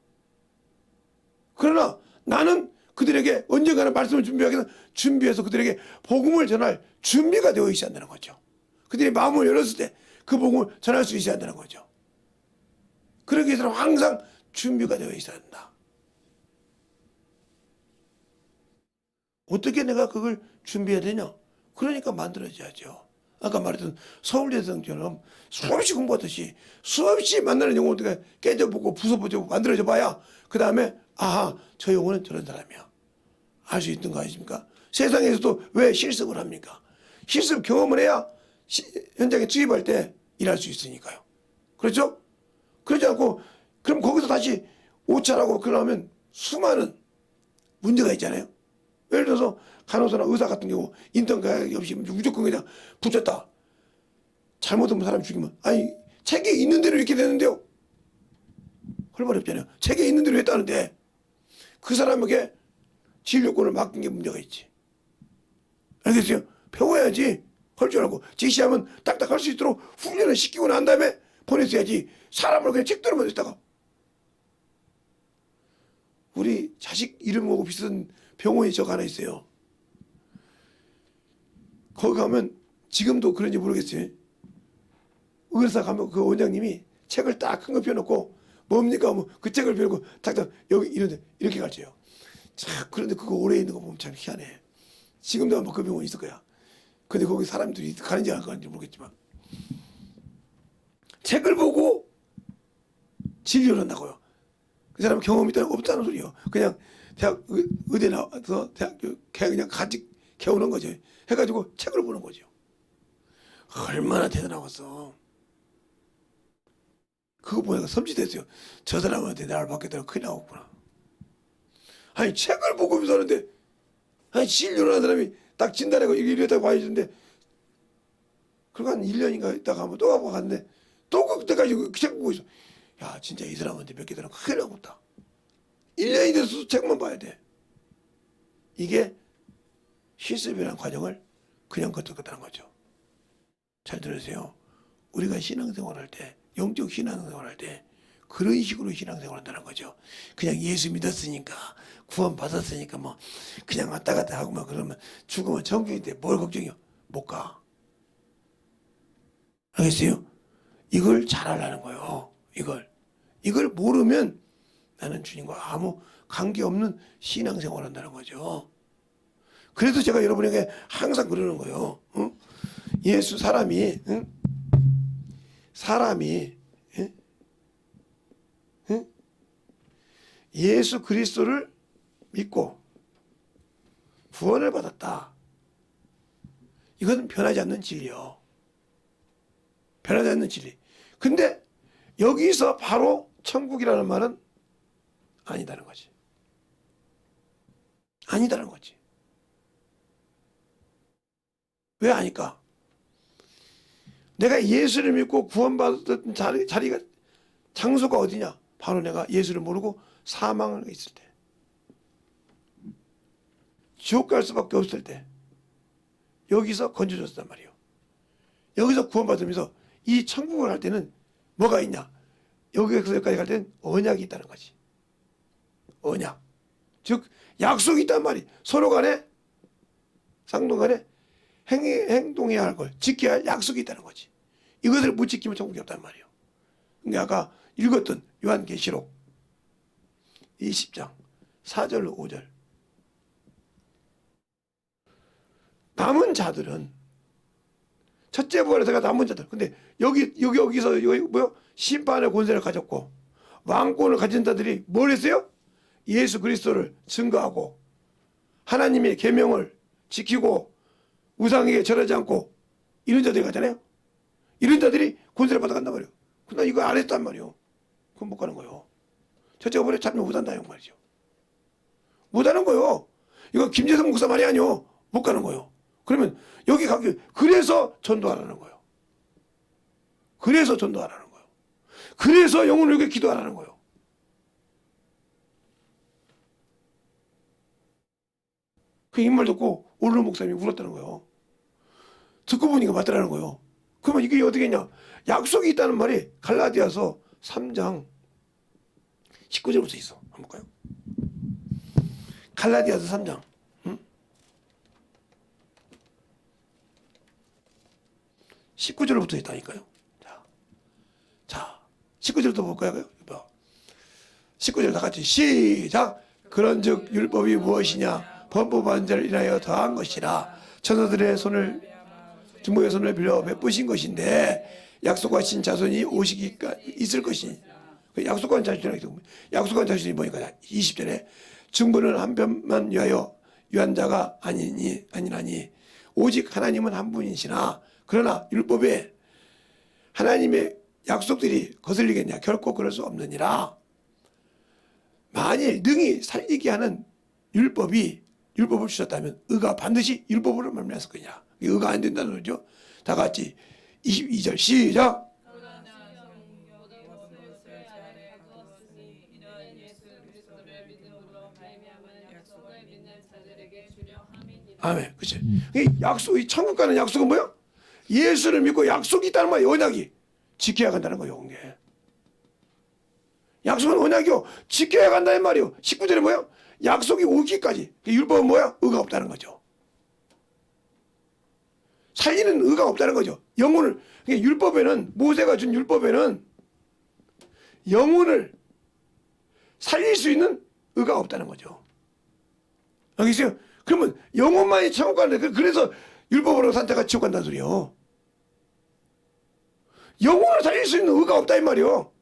그러나 나는 그들에게 언젠가는 말씀을 준비하기 위해서 준비해서 그들에게 복음을 전할 준비가 되어 있어야 한다는 거죠. 그들이 마음을 열었을 때 그 복음을 전할 수 있어야 한다는 거죠. 그러기 위해서는 항상 준비가 되어 있어야 한다. 어떻게 내가 그걸 준비해야 되냐? 그러니까 만들어져야죠. 아까 말했던 서울대생처럼 수없이 공부하듯이 수없이 만나는 영혼 어떻게 깨져보고 부숴보고 만들어져 봐야 그 다음에 아하 저 영혼은 저런 사람이야 알 수 있는 거 아니십니까? 세상에서도 왜 실습을 합니까? 실습 경험을 해야 현장에 투입할 때 일할 수 있으니까요. 그렇죠? 그러지 않고 그럼 거기서 다시 오차라고 그러면 수많은 문제가 있잖아요. 예를 들어서 간호사나 의사 같은 경우 인턴 가격이 없이 무조건 그냥 붙였다. 잘못하면 사람 죽이면 아니 책에 있는 대로 이렇게 되는데요. 할 말이 없잖아요. 책에 있는 대로 했다는데 그 사람에게 진료권을 맡긴 게 문제가 있지. 알겠어요? 배워야지. 할 줄 알고 지시하면 딱딱 할 수 있도록 훈련을 시키고 난 다음에 보냈어야지. 사람을 그냥 책대로만 했다가 우리 자식 이름하고 비슷한 병원이 저 하나 있어요. 거기 가면 지금도 그런지 모르겠어요. 의사 가면 그 원장님이 책을 딱 큰 거 펴놓고 뭡니까 뭐 그 책을 펴고 딱딱 여기 이런데 이렇게 가르쳐요. 참 그런데 그거 오래 있는 거 보면 참 희한해. 지금도 아마 그 병원이 있을 거야. 근데 거기 사람들이 가는지 안 가는지 모르겠지만 책을 보고 진료를 한다고요. 그 사람 경험이 없다는 소리요. 그냥 대학 의대 나와서 대학교 그냥 같이 개오는 거죠. 해가지고 책을 보는 거죠. 얼마나 대단하겠어. 그거 보니까 섬찟했어요. 저 사람한테 나를 받겠다고 큰일 나겠구나. 아니 책을 보고 사는데 아니 진료를 하는 사람이 딱 진단하고 이랬다고 봐야지는데 그러고 한 1년인가 있다가 한번 또 가고 갔는데 또 그때까지 그 책 보고 있어. 야 진짜 이 사람한테 몇 개 되면 큰일 나겠다. 1년이 돼서 책만 봐야 돼. 이게 실습이라는 과정을 그냥 거쳤다는 거죠. 잘 들으세요. 우리가 신앙생활할 때 영적 신앙생활할 때 그런 식으로 신앙생활 한다는 거죠. 그냥 예수 믿었으니까 구원 받았으니까 뭐 그냥 왔다 갔다 하고 막 그러면 죽으면 천국인데 뭘 걱정이요. 못 가. 알겠어요? 이걸 잘하려는 거예요. 이걸 모르면 나는 주님과 아무 관계없는 신앙생활 한다는 거죠. 그래서 제가 여러분에게 항상 그러는 거예요. 응? 예수 사람이 응? 응? 응? 예수 그리스도를 믿고 구원을 받았다. 이것은 변하지 않는 진리요. 변하지 않는 진리. 근데 여기서 바로 천국이라는 말은 아니다는 거지. 아니다는 거지. 왜 아닐까? 내가 예수를 믿고 구원받았던 자리가 장소가 어디냐? 바로 내가 예수를 모르고 사망을 있을 때. 지옥 갈 수밖에 없을 때. 여기서 건져줬단 말이에요. 여기서 구원받으면서 이 천국을 할 때는 뭐가 있냐? 여기서 여기까지 갈 때는 언약이 있다는 거지. 언약. 즉 약속이 있단 말이. 서로 간에 쌍둥 간에 행동해야 할 걸 지켜야 할 약속이 있다는 거지. 이것을 못 지키면 천국이 없단 말이에요. 그러니까 아까 읽었던 요한계시록 20장 4절 5절 남은 자들은 첫째 부활에서가 남은 자들. 근데 여기서 여기 뭐요? 심판의 권세를 가졌고 왕권을 가진 자들이 뭘 했어요? 예수 그리스도를 증거하고 하나님의 계명을 지키고 우상에게 절하지 않고 이런 자들이 가잖아요. 이런 자들이 권세를 받아간단 말이에요. 근데 이거 안 했단 말이에요. 그럼 못 가는 거예요. 첫째 부활에 참여 못한다 이 말이죠. 못하는 거예요. 이거 김재성 목사 말이 아니요. 못 가는 거예요. 그러면 여기 가기 그래서 전도하라는 거예요. 그래서 전도하라는 거예요. 그래서 영혼을 위해 기도하라는 거예요. 그 이 말 듣고 오르는 목사님이 울었다는 거예요. 듣고 보니까 맞더라는 거예요. 그러면 이게 어떻게 했냐? 약속이 있다는 말이 갈라디아서 3장 19절부터 있어. 한번 볼까요? 갈라디아서 3장 19절부터 있다니까요. 자 19절부터 볼까요? 19절 다 같이 시작. 그런즉 율법이 무엇이냐? 범법한 자를 인하여 더한 것이라. 천사들의 손을 주먹의 손을 빌려 베푸신 것인데 약속하신 자손이 오시기까지 있을 것이니. 약속한 자손이 뭐니까 20절에 증거는 한 편만 위하여 유한 자가 아니라니 오직 하나님은 한 분이시나 그러나 율법에 하나님의 약속들이 거슬리겠냐? 결코 그럴 수 없느니라. 만일 능히 살리게 하는 율법을 주셨다면 의가 반드시 율법으로 말미암았을 거냐? 의가 안 된다는 거죠. 다 같이 22절 시작. 아멘. 그치? 약속이, 천국 가는 약속은 뭐야? 예수를 믿고 약속이 있다는 말이야. 언약이. 지켜야 간다는 거예요. 이게. 약속은 언약이요. 지켜야 간다는 말이요. 19절에 뭐야? 약속이 오기까지. 율법은 뭐야? 의가 없다는 거죠. 살리는 의가 없다는 거죠. 영혼을, 율법에는, 모세가 준 율법에는 영혼을 살릴 수 있는 의가 없다는 거죠. 알겠어요? 그러면 영혼만이 천국 가는데, 그래서 율법으로 산 자가 지옥 간다는 소리요. 영혼을 살릴 수 있는 의가 없다 이 말이요.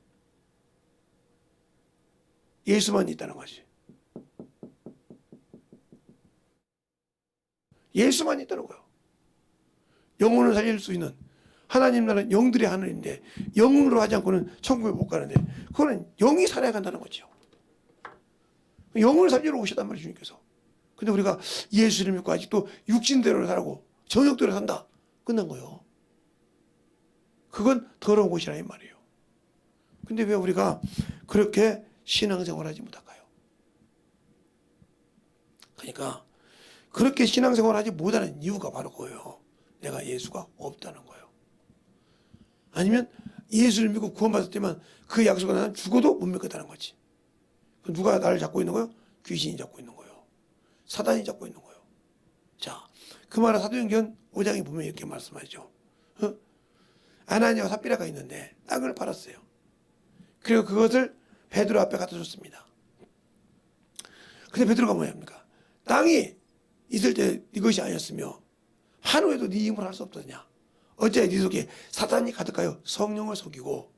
예수만 있다는 거지. 예수만 있다는 거예요. 영혼을 살릴 수 있는, 하나님 나라는 영들의 하늘인데 영으로 하지 않고는 천국에 못 가는데, 그거는 영이 살아야 간다는 거죠. 영을 살리러 오셨단 말이에요, 주님께서. 근데 우리가 예수를 믿고 아직도 육신대로 살고 정욕대로 산다. 끝난 거예요. 그건 더러운 곳이라 이 말이에요. 근데 왜 우리가 그렇게 신앙생활하지 못할까요? 그러니까 그렇게 신앙생활하지 못하는 이유가 바로 그거예요. 내가 예수가 없다는 거예요. 아니면 예수를 믿고 구원받을 때만 그 약속을 나는 죽어도 못 믿겠다는 거지. 누가 나를 잡고 있는 거예요? 귀신이 잡고 있는 거예요. 사단이 잡고 있는 거예요. 자, 그 말은 사도행전 5장에 보면 이렇게 말씀하죠. 아나니아와 삽비라가 있는데 땅을 팔았어요. 그리고 그것을 베드로 앞에 갖다 줬습니다. 근데 베드로가 뭐합니까? 땅이 있을 때 이것이 아니었으며 한 후에도 네 힘으로 할 수 없더냐? 어째 네 속에 사단이 가득하여 성령을 속이고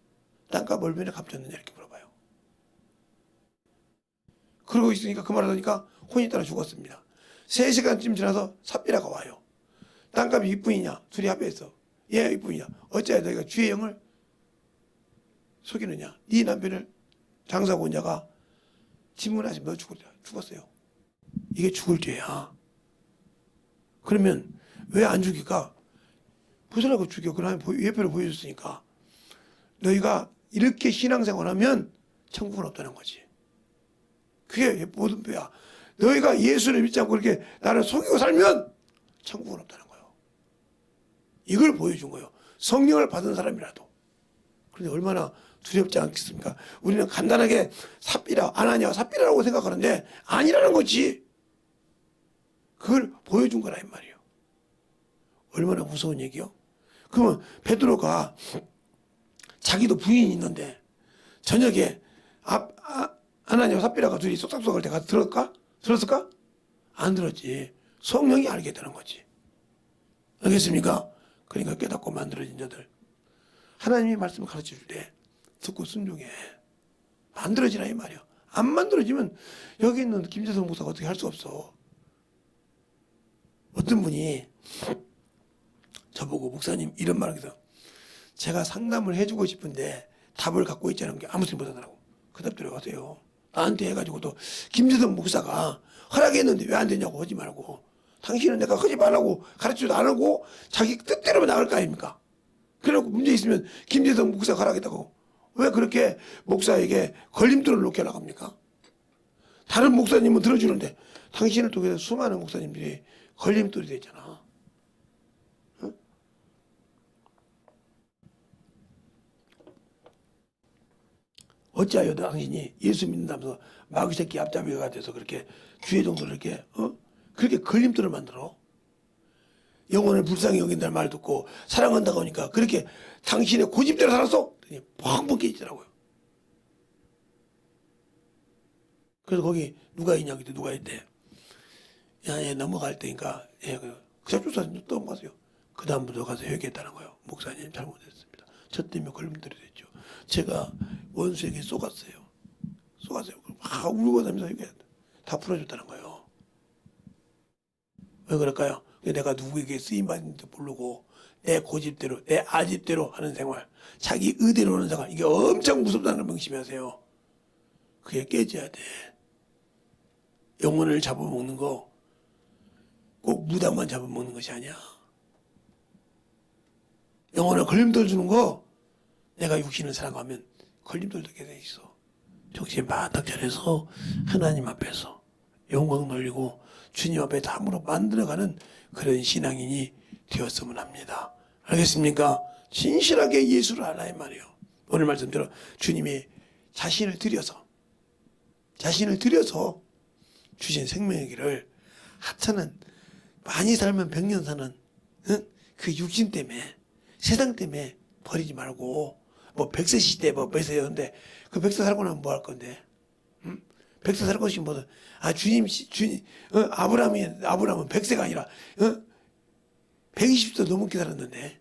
땅과 멀면에 감췄느냐? 이렇게 물어봐요. 그러고 있으니까 그 말을 하니까 혼이 따라 죽었습니다. 3시간쯤 지나서 삽비라가 와요. 땅값이 이뿐이냐? 둘이 합의했어. 예, 이뿐이냐? 어째 너희가 주의 영을 속이느냐? 네 남편을 장사하고 온 자가 질문하시면 너 죽었어요. 이게 죽을 죄야. 그러면 왜 안 죽일까? 부서라고 죽여. 그러면 예표를 보여줬으니까. 너희가 이렇게 신앙생활하면 천국은 없다는 거지. 그게 모든 배야. 너희가 예수를 믿지 않고 이렇게 나를 속이고 살면 천국은 없다는 거예요. 이걸 보여준 거예요. 성령을 받은 사람이라도. 그런데 얼마나 두렵지 않겠습니까? 우리는 간단하게 아나니아와 삽비라라고 생각하는데 아니라는 거지. 그걸 보여준 거라 이 말이에요. 얼마나 무서운 얘기요? 그러면 베드로가 자기도 부인이 있는데 저녁에 아나니아와 삽비라가 둘이 쏙싹쏙할 때 가서 들었을까? 안 들었지. 성령이 알게 되는 거지. 알겠습니까? 그러니까 깨닫고 만들어진 자들, 하나님이 말씀을 가르쳐줄 때 듣고 순종해. 만들어지라 이 말이야. 안 만들어지면 여기 있는 김재성 목사가 어떻게 할 수 없어. 어떤 분이 저보고 목사님 이런 말을 해서 제가 상담을 해주고 싶은데 답을 갖고 있지 않은 게 아무 소리 못하더라고. 그 답 들어가세요. 나한테 해가지고도 김재성 목사가 허락했는데 왜 안 되냐고 하지 말고, 당신은 내가 하지 말라고 가르쳐도 안 하고 자기 뜻대로만 나갈 거 아닙니까? 그래놓고 문제 있으면 김재성 목사가 허락했다고 왜 그렇게 목사에게 걸림돌을 놓게 나갑니까? 다른 목사님은 들어주는데 당신을 통해서 수많은 목사님들이 걸림돌이 되잖아. 응? 어찌하여 당신이 예수 믿는다면서 마귀새끼 앞잡이가 돼서 그렇게 주의 정도를 이렇게 그렇게 걸림돌을 만들어? 영혼을 불쌍히 여긴다는 말 듣고 사랑한다고 하니까 그렇게 당신의 고집대로 살았어? 펑펑 깨지더라고요. 그래서 거기 누가 있냐 그때 누가 있대. 야, 얘 넘어갈 때니까 잡초사 넘어가세요. 그 다음부터 가서 회개했다는 거예요. 목사님 잘못했습니다. 저 때문에 걸림돌이 됐죠. 제가 원수에게 쏘갔어요. 막 울고 다니면서 회개했다. 다 풀어줬다는 거예요. 왜 그럴까요? 내가 누구에게 쓰임받는지 모르고 내 고집대로 내 아집대로 하는 생활, 자기 의대로 하는 생활, 이게 엄청 무섭다는 걸 명심하세요. 그게 깨져야 돼. 영혼을 잡아먹는 거 꼭 무당만 잡아먹는 것이 아니야. 영혼을 걸림돌 주는 거, 내가 육신을 살아가면 걸림돌도 계속 있어. 정신 바짝 차려서 하나님 앞에서 영광 돌리고 주님 앞에 담으로 만들어가는 그런 신앙인이 되었으면 합니다. 알겠습니까? 진실하게 예수를 알라 이 말이에요. 오늘 말씀대로 주님이 자신을 들여서 주신 생명의 길을 하찮은 많이 살면 100년 사는 그 육신 때문에 세상 때문에 버리지 말고 뭐 100세 시대 뭐 몇 세였는데 그 100세 살고 나면 뭐 할 건데? 100세 살 것이 뭐든 주님 아브라함은 100세가 아니라 120세 넘게 살았는데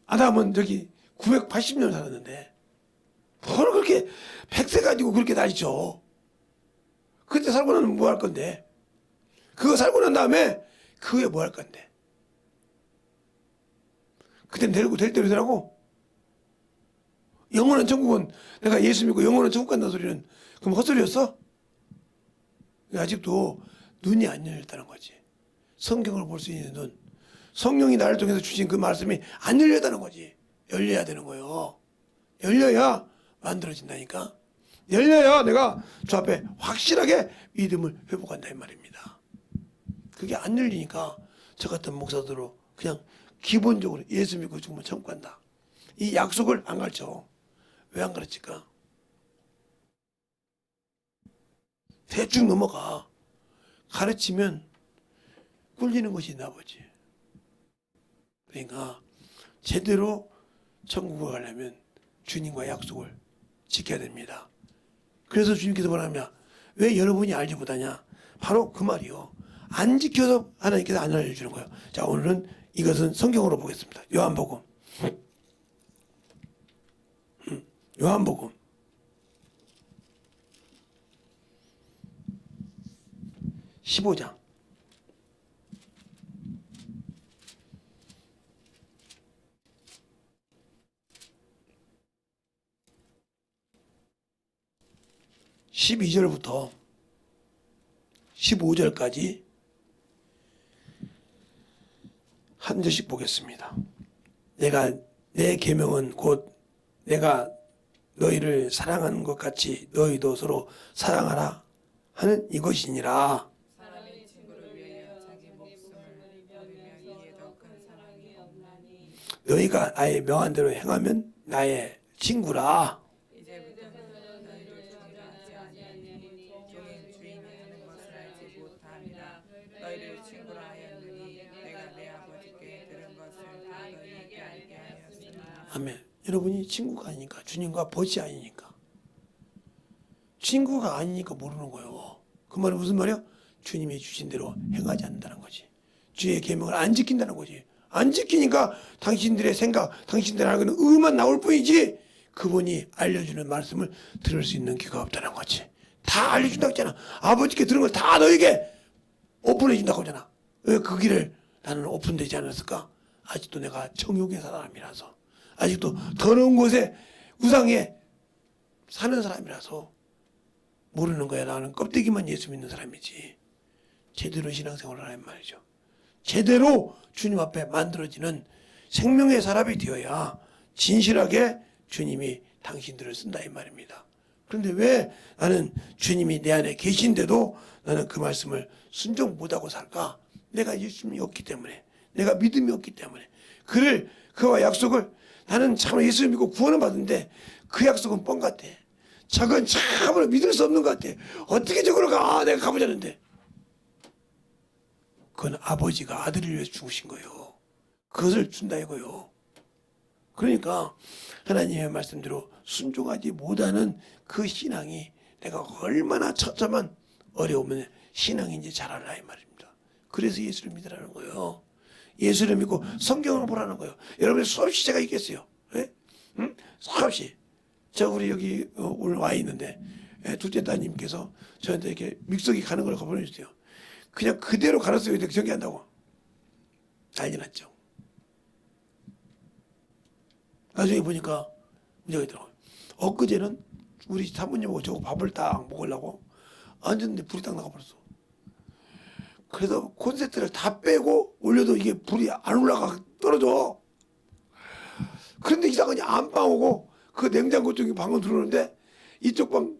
아담은 저기 980년 살았는데 뭘 그렇게 100세 가지고 그렇게 다니죠. 그때 살고 나면 뭐 할 건데? 그거 살고 난 다음에 그 후에 뭐 할 건데? 그땐 될 대로 되라고? 영원한 천국은 내가 예수 믿고 영원한 천국 간다는 소리는 그럼 헛소리였어? 아직도 눈이 안 열렸다는 거지. 성경을 볼 수 있는 눈, 성령이 나를 통해서 주신 그 말씀이 안 열렸다는 거지. 열려야 되는 거예요. 열려야 만들어진다니까. 열려야 내가 저 앞에 확실하게 믿음을 회복한다 이 말입니다. 그게 안 열리니까 저 같은 목사들로 그냥 기본적으로 예수 믿고 죽으면 천국 간다. 이 약속을 안 가르쳐. 왜 안 가르칠까? 대충 넘어가. 가르치면 꿀리는 것이 나머지. 그러니까 제대로 천국을 가려면 주님과 약속을 지켜야 됩니다. 그래서 주님께서 뭐라냐? 왜 여러분이 알지 못하냐? 바로 그 말이요. 안 지켜서 하나님께서 안 알려주는 거예요. 자, 오늘은 이것은 성경으로 보겠습니다. 요한복음 15장 12절부터 15절까지 한 절씩 보겠습니다. 내가 내 계명은 곧 내가 너희를 사랑하는 것 같이 너희도 서로 사랑하라 하는 이것이니라. 사람이 친구를 위하여 자기 목숨을 버리면 이에 더 큰 사랑이 없나니. 너희가 나의 명한 대로 행하면 나의 친구라. 이제부터는 너희를 종이라 하지 아니하니 종인 주인이 하는 것을 알지 못함이라. 너희를 친구라 하였느니 내가 내 아버지께 들은 것을 다 너희에게 알게 하였으나. 아멘. 여러분이 친구가 아니니까, 주님과 벗이 아니니까, 친구가 아니니까 모르는 거예요. 그 말은 무슨 말이야? 주님이 주신 대로 행하지 않는다는 거지. 주의 계명을 안 지킨다는 거지. 안 지키니까 당신들의 생각, 당신들 하는 의만 나올 뿐이지 그분이 알려주는 말씀을 들을 수 있는 기회가 없다는 거지. 다 알려준다고 했잖아. 아버지께 들은 걸 다 너에게 오픈해 준다고 하잖아. 왜 그 길을 나는 오픈되지 않았을까? 아직도 내가 정욕의 사람이라서, 아직도 더러운 곳에 우상에 사는 사람이라서 모르는 거야. 나는 껍데기만 예수 믿는 사람이지. 제대로 신앙생활을 하는 말이죠. 제대로 주님 앞에 만들어지는 생명의 사람이 되어야 진실하게 주님이 당신들을 쓴다 이 말입니다. 그런데 왜 나는 주님이 내 안에 계신데도 나는 그 말씀을 순종 못하고 살까? 내가 예수님이 없기 때문에, 내가 믿음이 없기 때문에, 그와 약속을 나는 참 예수 믿고 구원을 받는데 그 약속은 뻥 같아. 저건 참으로 믿을 수 없는 것 같아. 어떻게 저거를 가? 내가 가보자는데. 그건 아버지가 아들을 위해서 죽으신 거예요. 그것을 준다 이거요. 그러니까 하나님의 말씀대로 순종하지 못하는 그 신앙이 내가 얼마나 처참한 어려우면 신앙인지 잘 알라 이 말입니다. 그래서 예수를 믿으라는 거예요. 예수를 믿고 성경을 보라는 거예요. 여러분 수없이 제가 있겠어요. 예? 응? 수없이. 저 우리 여기 오늘 와 있는데 둘째 따님께서 저한테 이렇게 믹서기 가는 걸 보내주세요. 그냥 그대로 갈았어요. 전개한다고. 난리 났죠. 나중에 보니까 문제가 있더라고요. 엊그제는 우리 사모님하고 저거 밥을 딱 먹으려고 앉았는데 불이 딱 나가버렸어. 그래서 콘센트를 다 빼고 올려도 이게 불이 안 올라가 떨어져. 그런데 이상하니 안방 오고 그 냉장고 쪽에 방은 들어오는데 이쪽 방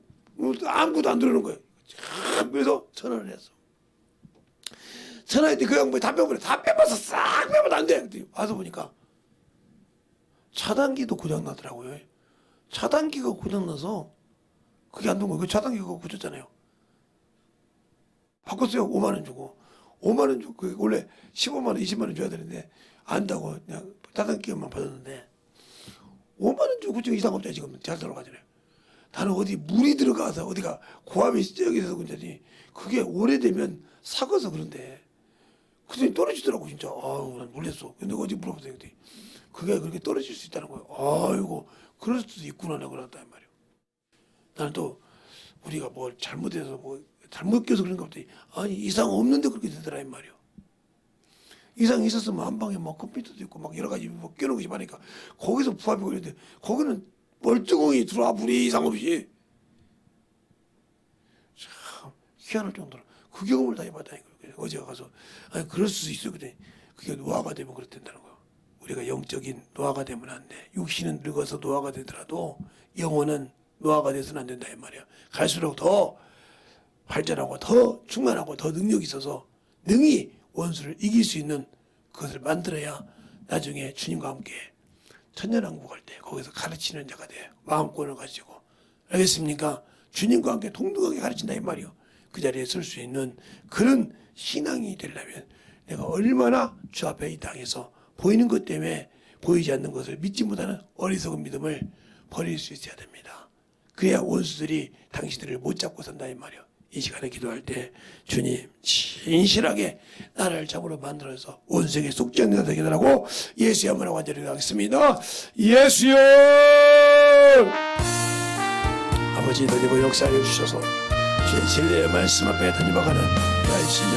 아무것도 안 들어오는 거예요. 그래서 전화를 했어. 전화했더니 그 양반이 다 빼버려. 다 빼봐서 싹 빼면 안 돼. 와서 보니까 차단기도 고장나더라고요. 차단기가 고장나서 그게 안 된 거예요. 그 차단기가 고쳤잖아요. 바꿨어요. 5만 원 주고. 5만 원 주고 원래 15만 원, 20만 원 줘야 되는데 안다고 그냥 차단기만 받았는데 5만 원 주고 고치는 이상 없잖아요. 지금 잘 들어가잖아요. 나는 어디 물이 들어가서 어디가 고압이 시작이 돼서 그런지 그게 오래되면 삭아서 그런데 그랬더니 떨어지더라고 진짜. 아유 난 놀랬어. 근데 어디 물어보세요. 그게 그렇게 떨어질 수 있다는 거예요. 아이고 그럴 수도 있구나 내가 그랬단 말이에요. 나는 또 우리가 뭘 잘못해서 뭐 잘못 껴서 그런가 보더니 아니 이상 없는데 그렇게 되더라 이 말이에요. 이상 있었으면 안방에 막 컴퓨터도 있고 막 여러 가지 뭐 껴놓고 싶 하니까 거기서 부합이 걸리는데 거기는 멀쩡히 들어와 불이 이상 없이. 참 희한할 정도로 그 경험을 다 해봤다니까요. 어제 가서 아니 그럴 수 있어. 그래 그게 노화가 되면 그렇단다는 거예요. 우리가 영적인 노화가 되면 안 돼. 육신은 늙어서 노화가 되더라도 영혼은 노화가 돼서는 안 된다 이 말이야. 갈수록 더 발전하고 더 충만하고 더 능력이 있어서 능히 원수를 이길 수 있는 그것을 만들어야 나중에 주님과 함께 천년왕국 할 때 거기서 가르치는 자가 돼. 마음권을 가지고. 알겠습니까? 주님과 함께 동등하게 가르친다 이 말이요. 그 자리에 설 수 있는 그런 신앙이 되려면 내가 얼마나 주 앞에 이 땅에서 보이는 것 때문에 보이지 않는 것을 믿지 못하는 어리석은 믿음을 버릴 수 있어야 됩니다. 그래야 원수들이 당신들을 못 잡고 산다 이 말이요. 이 시간에 기도할 때 주님 진실하게 나를 잡으러 만들어서 원수에게 속죄하는 자가 되게 하라고 예수의 한번 완전히 하겠습니다. 예수여 아버지 너희가 역사하여 주셔서 주의 진리의 말씀 앞에 던져가는 열심히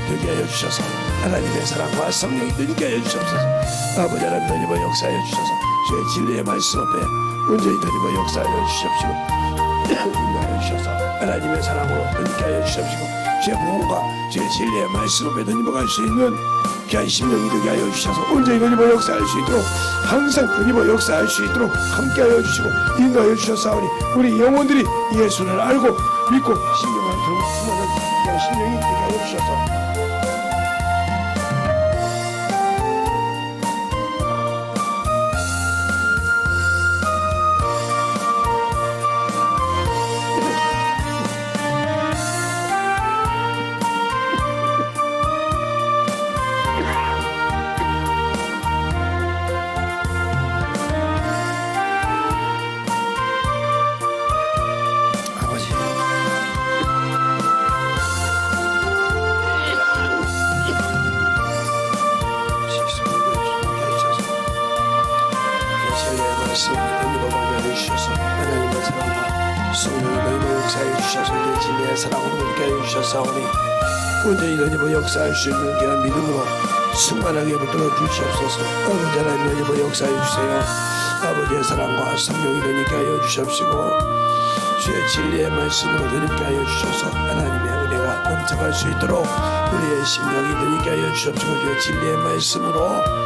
되게 하여 주셔서 하나님의 사랑과 성령이 되게 하여 주옵소서. 아버지 하나님 너희가 역사하여 주셔서 주의 진리의 말씀 앞에 온전히 너희가 역사하여 주십시오. 인도하여 주셔서 하나님의 사랑으로 던지게 하여 주십시오. 주의 보험과 주의 진리의 말씀 앞에 던져갈 수 있는 귀한 심령이 되게 하여 주셔서 온전히 던지고 역사할 수 있도록 항상 던지고 역사할 수 있도록 함께하여 주시고 인도하여 주셨사오니 우리 영혼들이 예수를 알고 믿고 신령한 충만한 귀한 심령이 되게 하여 주셔서 온전히 너희와 역사할 수 있는 귀한 믿음으로 충만하게 붙들어 주시옵소서. 아버지 하나님 너희와 역사해 주세요. 아버지의 사랑과 성령이 너희께 하여 주시옵시고 주의 진리의 말씀으로 너희께 하여 주셔서 하나님의 은혜가 넘쳐갈 수 있도록 우리의 심령이 너희께 하여 주시옵시고 주의 진리의 말씀으로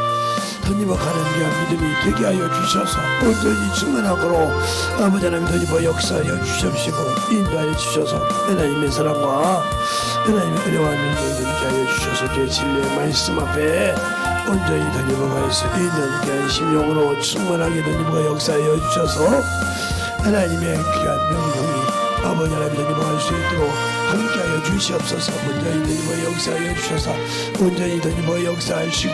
너희와 가는 귀한 믿음이 되게 하여 주셔서 온전히 충만하도록 아버지 하나님 너희와 역사하여 주시옵시고 인도하여 주셔서 하나님의 사랑과 하나님의 은혜와 능력을 누리게 하여 주셔서 주의 진리의 말씀 앞에 온전히 너희와 갈 수 있는 귀한 심령으로 충만하게 너희와 역사하여 주셔서 하나님의 귀한 명령이 아버지 하나님 너희와 갈 수 있도록 함께하여 주시옵소서. 온전히 너희와 역사하여 주셔서 온전히 너희와 역사하시고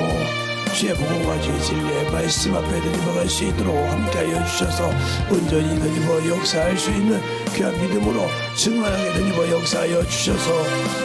주의 복음과 주의 진리의 말씀 앞에 드리어갈 수 있도록 함께하여 주셔서 온전히 드리어 역사할 수 있는 귀한 믿음으로 충만하게 드리어 역사하여 주셔서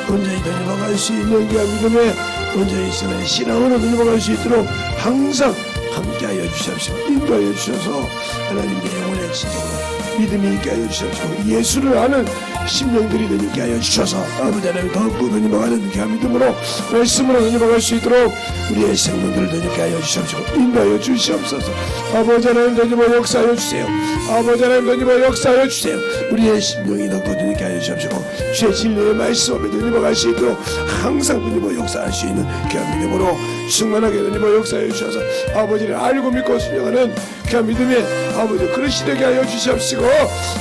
온전히 드리어갈 수 있는 귀한 믿음에 온전히 있으면 신앙으로 드리어갈 수 있도록 항상 함께하여 주십시오. 인도하여 주셔서 하나님의 영혼의 진정으로 믿음이 있게 하여 주십시오. 예수를 아는 심령들이 되게 하여 주셔서 아버지 하나님 더욱더 드리어가는 귀한 믿음으로 말씀으로 드리어갈 수 있도록 우리의 생명들을 되게 하여 주십시오. 인도하여 주시옵소서. 아버지 하나님 드리어 역사하여 주세요. 아버지 하나님 드리어 역사하여 주세요. 우리의 심령이 더욱더 되게 하여 주십시오. 주의 진리의 말씀 앞에 드리어갈 수 있도록 항상 드리어 역사할 수 있는 귀한 믿음으로 충만하게 드리어 역사하여 주셔서 아버지를 알고 믿고 순종하는 귀한 믿음에 아버지 그릇이 되게 하여 주시옵시고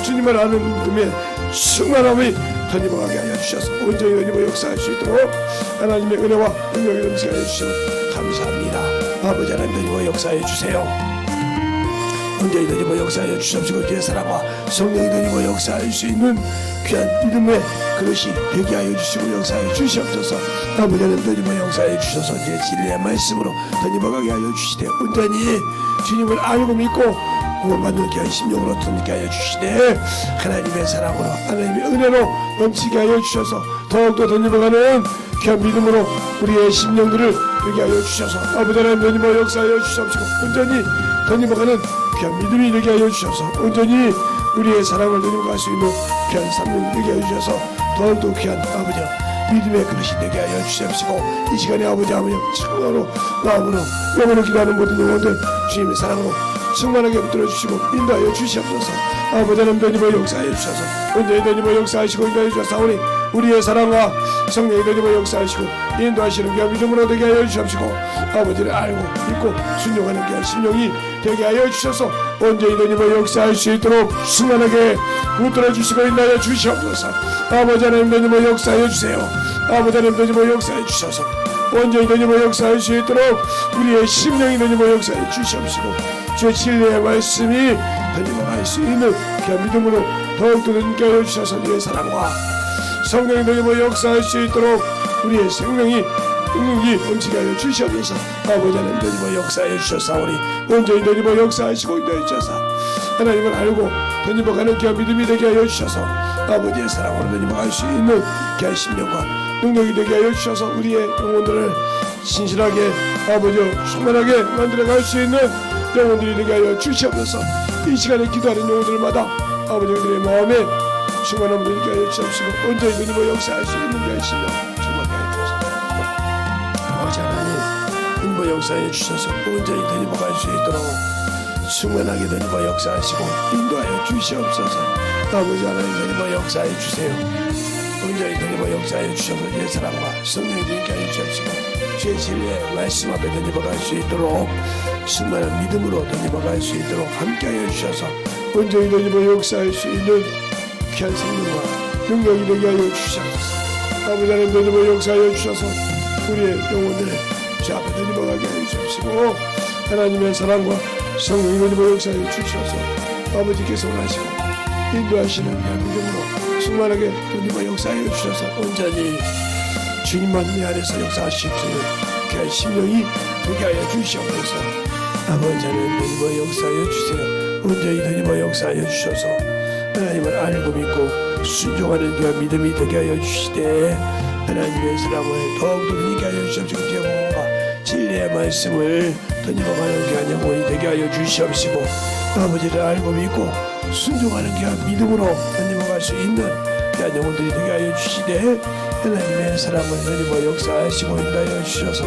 주님을 아는 믿음에 충만함이 던져가게 하여 주셔서 온전히 드리어 역사할 수 있도록 하나님의 은혜와 능력이 넘치게 하여 주시면 감사합니다. 아버지 하나님 드리어 역사해 주세요. 온전히 드리어 역사하여 주시옵시고 주의 사랑과 성령이 드리어 역사할 수 있는 귀한 믿음의 그릇이 되게 하여 주시고 역사해 주시옵소서. 아버지 하나님 드리어 역사해 주셔서 주의 진리의 말씀으로 던져가게 하여 주시되 온전히 주님을 알고 믿고 구원받는 귀한 심령으로 던지게 하여 주시되 하나님의 사랑으로 하나님의 은혜로 넘치게 하여 주셔서 더욱더 던져가는 귀한 믿음으로 우리의 심령들을 되게 하여 주셔서 아버지 하나님 던지어 역사하여 주시옵시고 온전히 던져가는 귀한 믿음이 되게 하여 주셔서 온전히 우리의 사랑을 던져갈 수 있는 귀한 삶을 되게 하여 주셔서 더욱더 귀한 아버지 믿음의 그릇이 되게 하여 주시옵시고 이 시간에 아버지 참으로 마음으로 영으로 기도하는 모든 영혼들 주님의 사랑으로 충만하게 붙들어 주시고 인도하여 주시옵소서. 아버지 하나님 던지어 역사하여 주셔서 온전히 던지어 역사하시고 인도하여 주셔서 우리의 사랑과 성령이 던지어 역사하시고 인도하시는 귀한 믿음으로 되게 하여 주시옵시고 아버지를 알고 믿고 순종하는 귀한 심령이 되게 하여 주셔서 온전히 던지어 역사할 수 있도록 충만하게 붙들어 주시고 인도하여 주시옵소서. 아버지 하나님 던지어 역사하여 주세요. 아버지 하나님 던지어 역사해 주셔서 온전히 던지어 역사할 수 있도록 우리의 심령이 던지어 역사해 주시옵시고 주의 진리의 말씀이 던져갈 수 있는 귀한 믿음으로 더욱더 던지게 하여 주셔서 주의 사랑과 성령이 던지어 역사할 수 있도록 우리의 생명이 능력이 넘치게 하여 주시옵소서. 아버지 하나님 던지어 역사해 주셔서 온전히 던지어 역사하시고 인도해 주셔서 하나님을 알고 던지어 가는 귀한 믿음이 되게 하여 주셔서 아버지의 사랑으로 던지어 갈 수 있는 귀한 심령과 능력이 되게 하여 주셔서 우리의 영혼들을 신실하게 아버지여 충만하게 만들어 갈 수 있는 영혼들이 되게 하여 주시옵소서. 이 시간에 기도하는 영혼들마다 아버지들의 마음에 충만함을 되게 하여 주시옵시고 온전히 던지어 역사할 수 있는 귀한 심령 충만하게 하여 주셔서 아버지 하나님 던지어 역사해 주셔서 온전히 던지어 갈 수 있도록 충만하게 던지어 역사하시고 인도하여 주시옵소서. 아버지 하나님 던지어 역사해 주세요. 온전히 던지어 역사해 주셔서 주의 사랑과 성령이 되게 하여 주시옵시고 주의 진리의 말씀 앞에 던지어 갈 수 있도록 충만한 믿음으로 던지어 갈 수 있도록 함께하여 주셔서 온전히 던지어 역사할 수 있는 귀한 생명과 능력이 되게 하여 주시옵소서. 아버지 하나님 던지어 역사하여 주셔서 우리의 영혼을 주 앞에 던지어 가게 하여 주시옵시고 하나님의 사랑과 성령이 던지어 역사하여 주셔서 아버지께서 원하시고 인도하시는 귀한 믿음으로 충만하게 던지어 역사하여 주셔서 온전히 주님만 내 안에서 역사하실 수 있는 귀한 심령이 되게 하여 주시옵소서. 아버지 하나님 던지어 역사하여 주세요. 온전히 던지어 역사하여 주셔서 하나님을 알고 믿고 순종하는 귀한 믿음이 되게 하여 주시되 하나님의 사랑을 더욱더 되게 하여 주시옵시고 주의 복음과 진리의 말씀을 던져가는 귀한 영혼이 되게 하여 주시옵시고 아버지를 알고 믿고 순종하는 귀한 믿음으로 던져갈 수 있는 귀한 영혼들이 되게 하여 주시되 하나님의 사랑을 던지어 역사하시고 인도하여 주셔서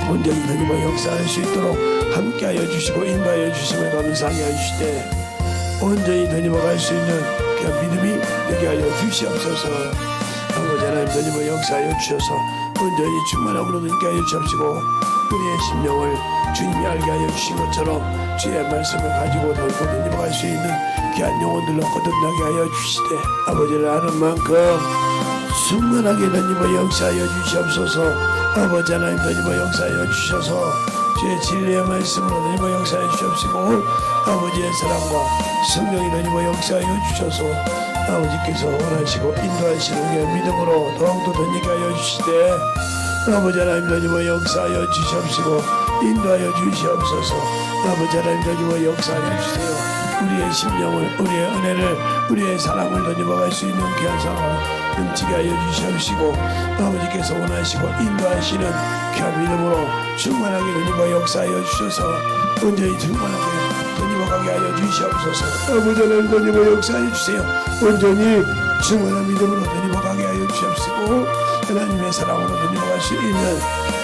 온전히 던지어 역사할 수 있도록 함께하여 주시고 인도하여 주심을 감사하게 하시되 온전히 던지어 갈 수 있는 귀한 믿음이 되게 하여 주시옵소서. 아버지 하나님 던지어 역사하여 주셔서 온전히 충만함으로 되게 하여 주옵시고 우리의 심령을 주님이 알게 하여 주신 것처럼 주의 말씀을 가지고 더욱더 던지어 갈 수 있는 귀한 영혼들로 거듭나게 하여 주시되 아버지를 아는 만큼 충만하게 던지어 역사하여 주시옵소서. 아버지 하나님 던지어 역사하여 주셔서 주의 진리의 말씀으로 던지어 역사하여 주시옵시고 아버지의 사랑과 성령이 던지어 역사하여 주셔서 아버지께서 원하시고 인도하시는 게 믿음으로 더욱더 던지게 하여 주시되 아버지 하나님 더님의 역사하여 주시옵시고 인도하여 주시옵소서. 아버지 하나님 더님의 역사하여 주세요. 우리의 심령을, 우리의 은혜를, 우리의 사랑을 더님어갈 수 있는 귀한 상황을 넘치게 하여 주시옵시고 아버지께서 원하시고 인도하시는 귀한 믿음으로 충만하게 더님어 역사하여 주셔서 온전히 충만하게 더님어가게 하여 주시옵소서. 아버지 하나님 더님어 역사하여 주세요. 온전히 충만한 믿음으로 더님어가게 하여 주시옵시고 하나님의 사랑으로 더님어갈 수 있는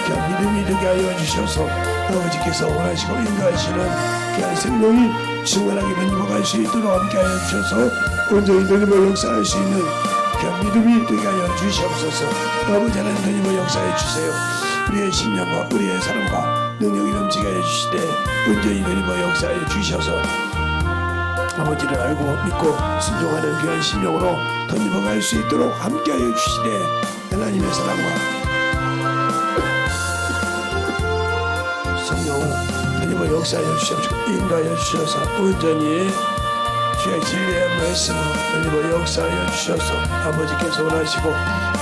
귀한 믿음이 되게 하여 주셔서 아버지께서 원하시고 인도하시는 귀한 생명이 충만하게 더님어갈 수 있도록 함께하여 주셔서 온전히 더님어 역사할 수 있는 귀한 믿음이 되게 하여 주시옵소서. 아버지 하나님 더님어 역사해 주세요. 우리의 심령과 우리의 사랑과 능력이 넘치게 하여 주시되 온전히 더님어 역사해 주셔서 아버지를 알고 믿고 순종하는 귀한 심령으로 더님어갈 수 있도록 함께하여 주시되 하나님의 사랑과 성령을 더님어 역사하여 주시옵시고 인도하여 주셔서 온전히 주의 진리의 말씀으로 더님어 역사하여 주셔서 아버지께서 원하시고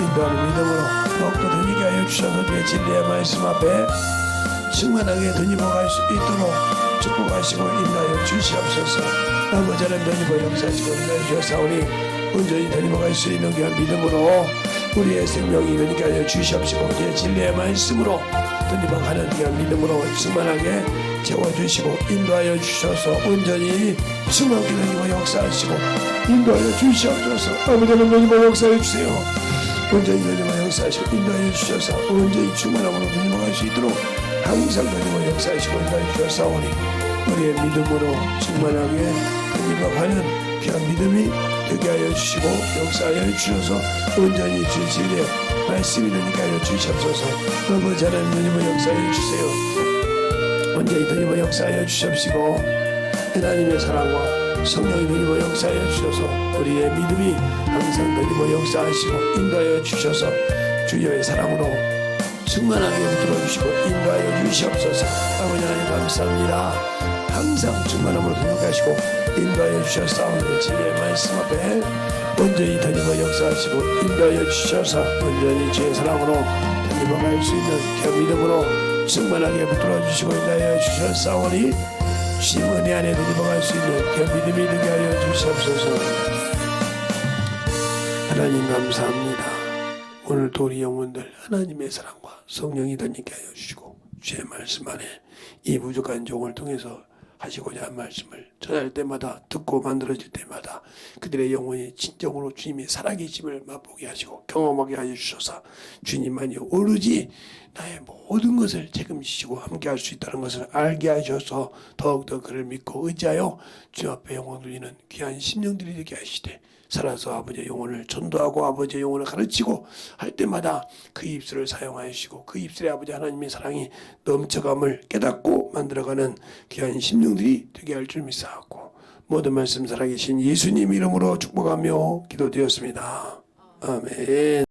인도하는 믿음으로 더욱더 더니게 하여 주셔서 주의 진리의 말씀 앞에 충만하게 더님어갈 수 있도록 축복하시고 인도하여 주시옵소서. 아버지 하나님 더님어 역사하시고 인도하여 주셨사오니 온전히 더님어갈 수 있는 귀한 믿음으로 우리의 생명이 더니게 하여 주시옵시고 주의 진리의 말씀으로 더님어가는 귀한 믿음으로 충만하게 채워주시고 인도하여 주셔서 온전히 충만하게 더님어 역사하시고 인도하여 주시옵소서. 아버지 하나님 더님어 역사해 주세요. 온전히 더님어 역사하시고 인도하여 주셔서 온전히 충만함으로 더님어갈 수 있도록 항상 더님어 역사하시고 인도하여 주셨사오니 우리의 믿음으로 충만하게 더님어가는 귀한 믿음이 되게 하여 주시고 역사하여 주셔서 온전히 주 진리의 말씀이 되게 하여 주시옵소서. 아버지 하나님 더님어 역사하여 주세요. 온전히 더님어 역사하여 주시옵시고 하나님의 사랑과 성령의 더님어 역사하여 주셔서 우리의 믿음이 항상 더님어 역사하시고 인도하여 주셔서 주의 사랑으로 충만하게 붙들어 주시고 인도하여 주시옵소서. 아버지 하나님 감사합니다. 항상 충만함으로 동역하시고 인도하여 주셨사오니 진리의 말씀 앞에 온전히 더님어 역사하시고 인도하여 주셔서 온전히 주의 사랑으로 더님어 갈 수 있는 귀한 믿음으로 충만하게 붙들어 주시고 인도하여 주셨사오니 주님 은혜 안에 더님어 갈 수 있는 귀한 믿음이 되게 하여 주시옵소서. 하나님 감사합니다. 오늘도 우리 영혼들 하나님의 사랑과 성령이 더님게 하여 주시고 주의 말씀 안에 이 부족한 종을 통해서 하시고자 한 말씀을 전할 때마다 듣고 만들어질 때마다 그들의 영혼이 진정으로 주님의 살아계심을 맛보게 하시고 경험하게 하여 주셔서 주님만이 오로지 나의 모든 것을 책임지시고 함께할 수 있다는 것을 알게 하셔서 더욱더 그를 믿고 의지하여 주 앞에 영혼 돌리는 귀한 심령들이 되게 하시되 살아서 아버지의 영혼을 전도하고 아버지의 영혼을 가르치고 할 때마다 그 입술을 사용하시고 그 입술에 아버지 하나님의 사랑이 넘쳐감을 깨닫고 만들어가는 귀한 심령들이 되게 할 줄 믿사옵고 모든 말씀 살아계신 예수님 이름으로 축복하며 기도드렸습니다. 아멘.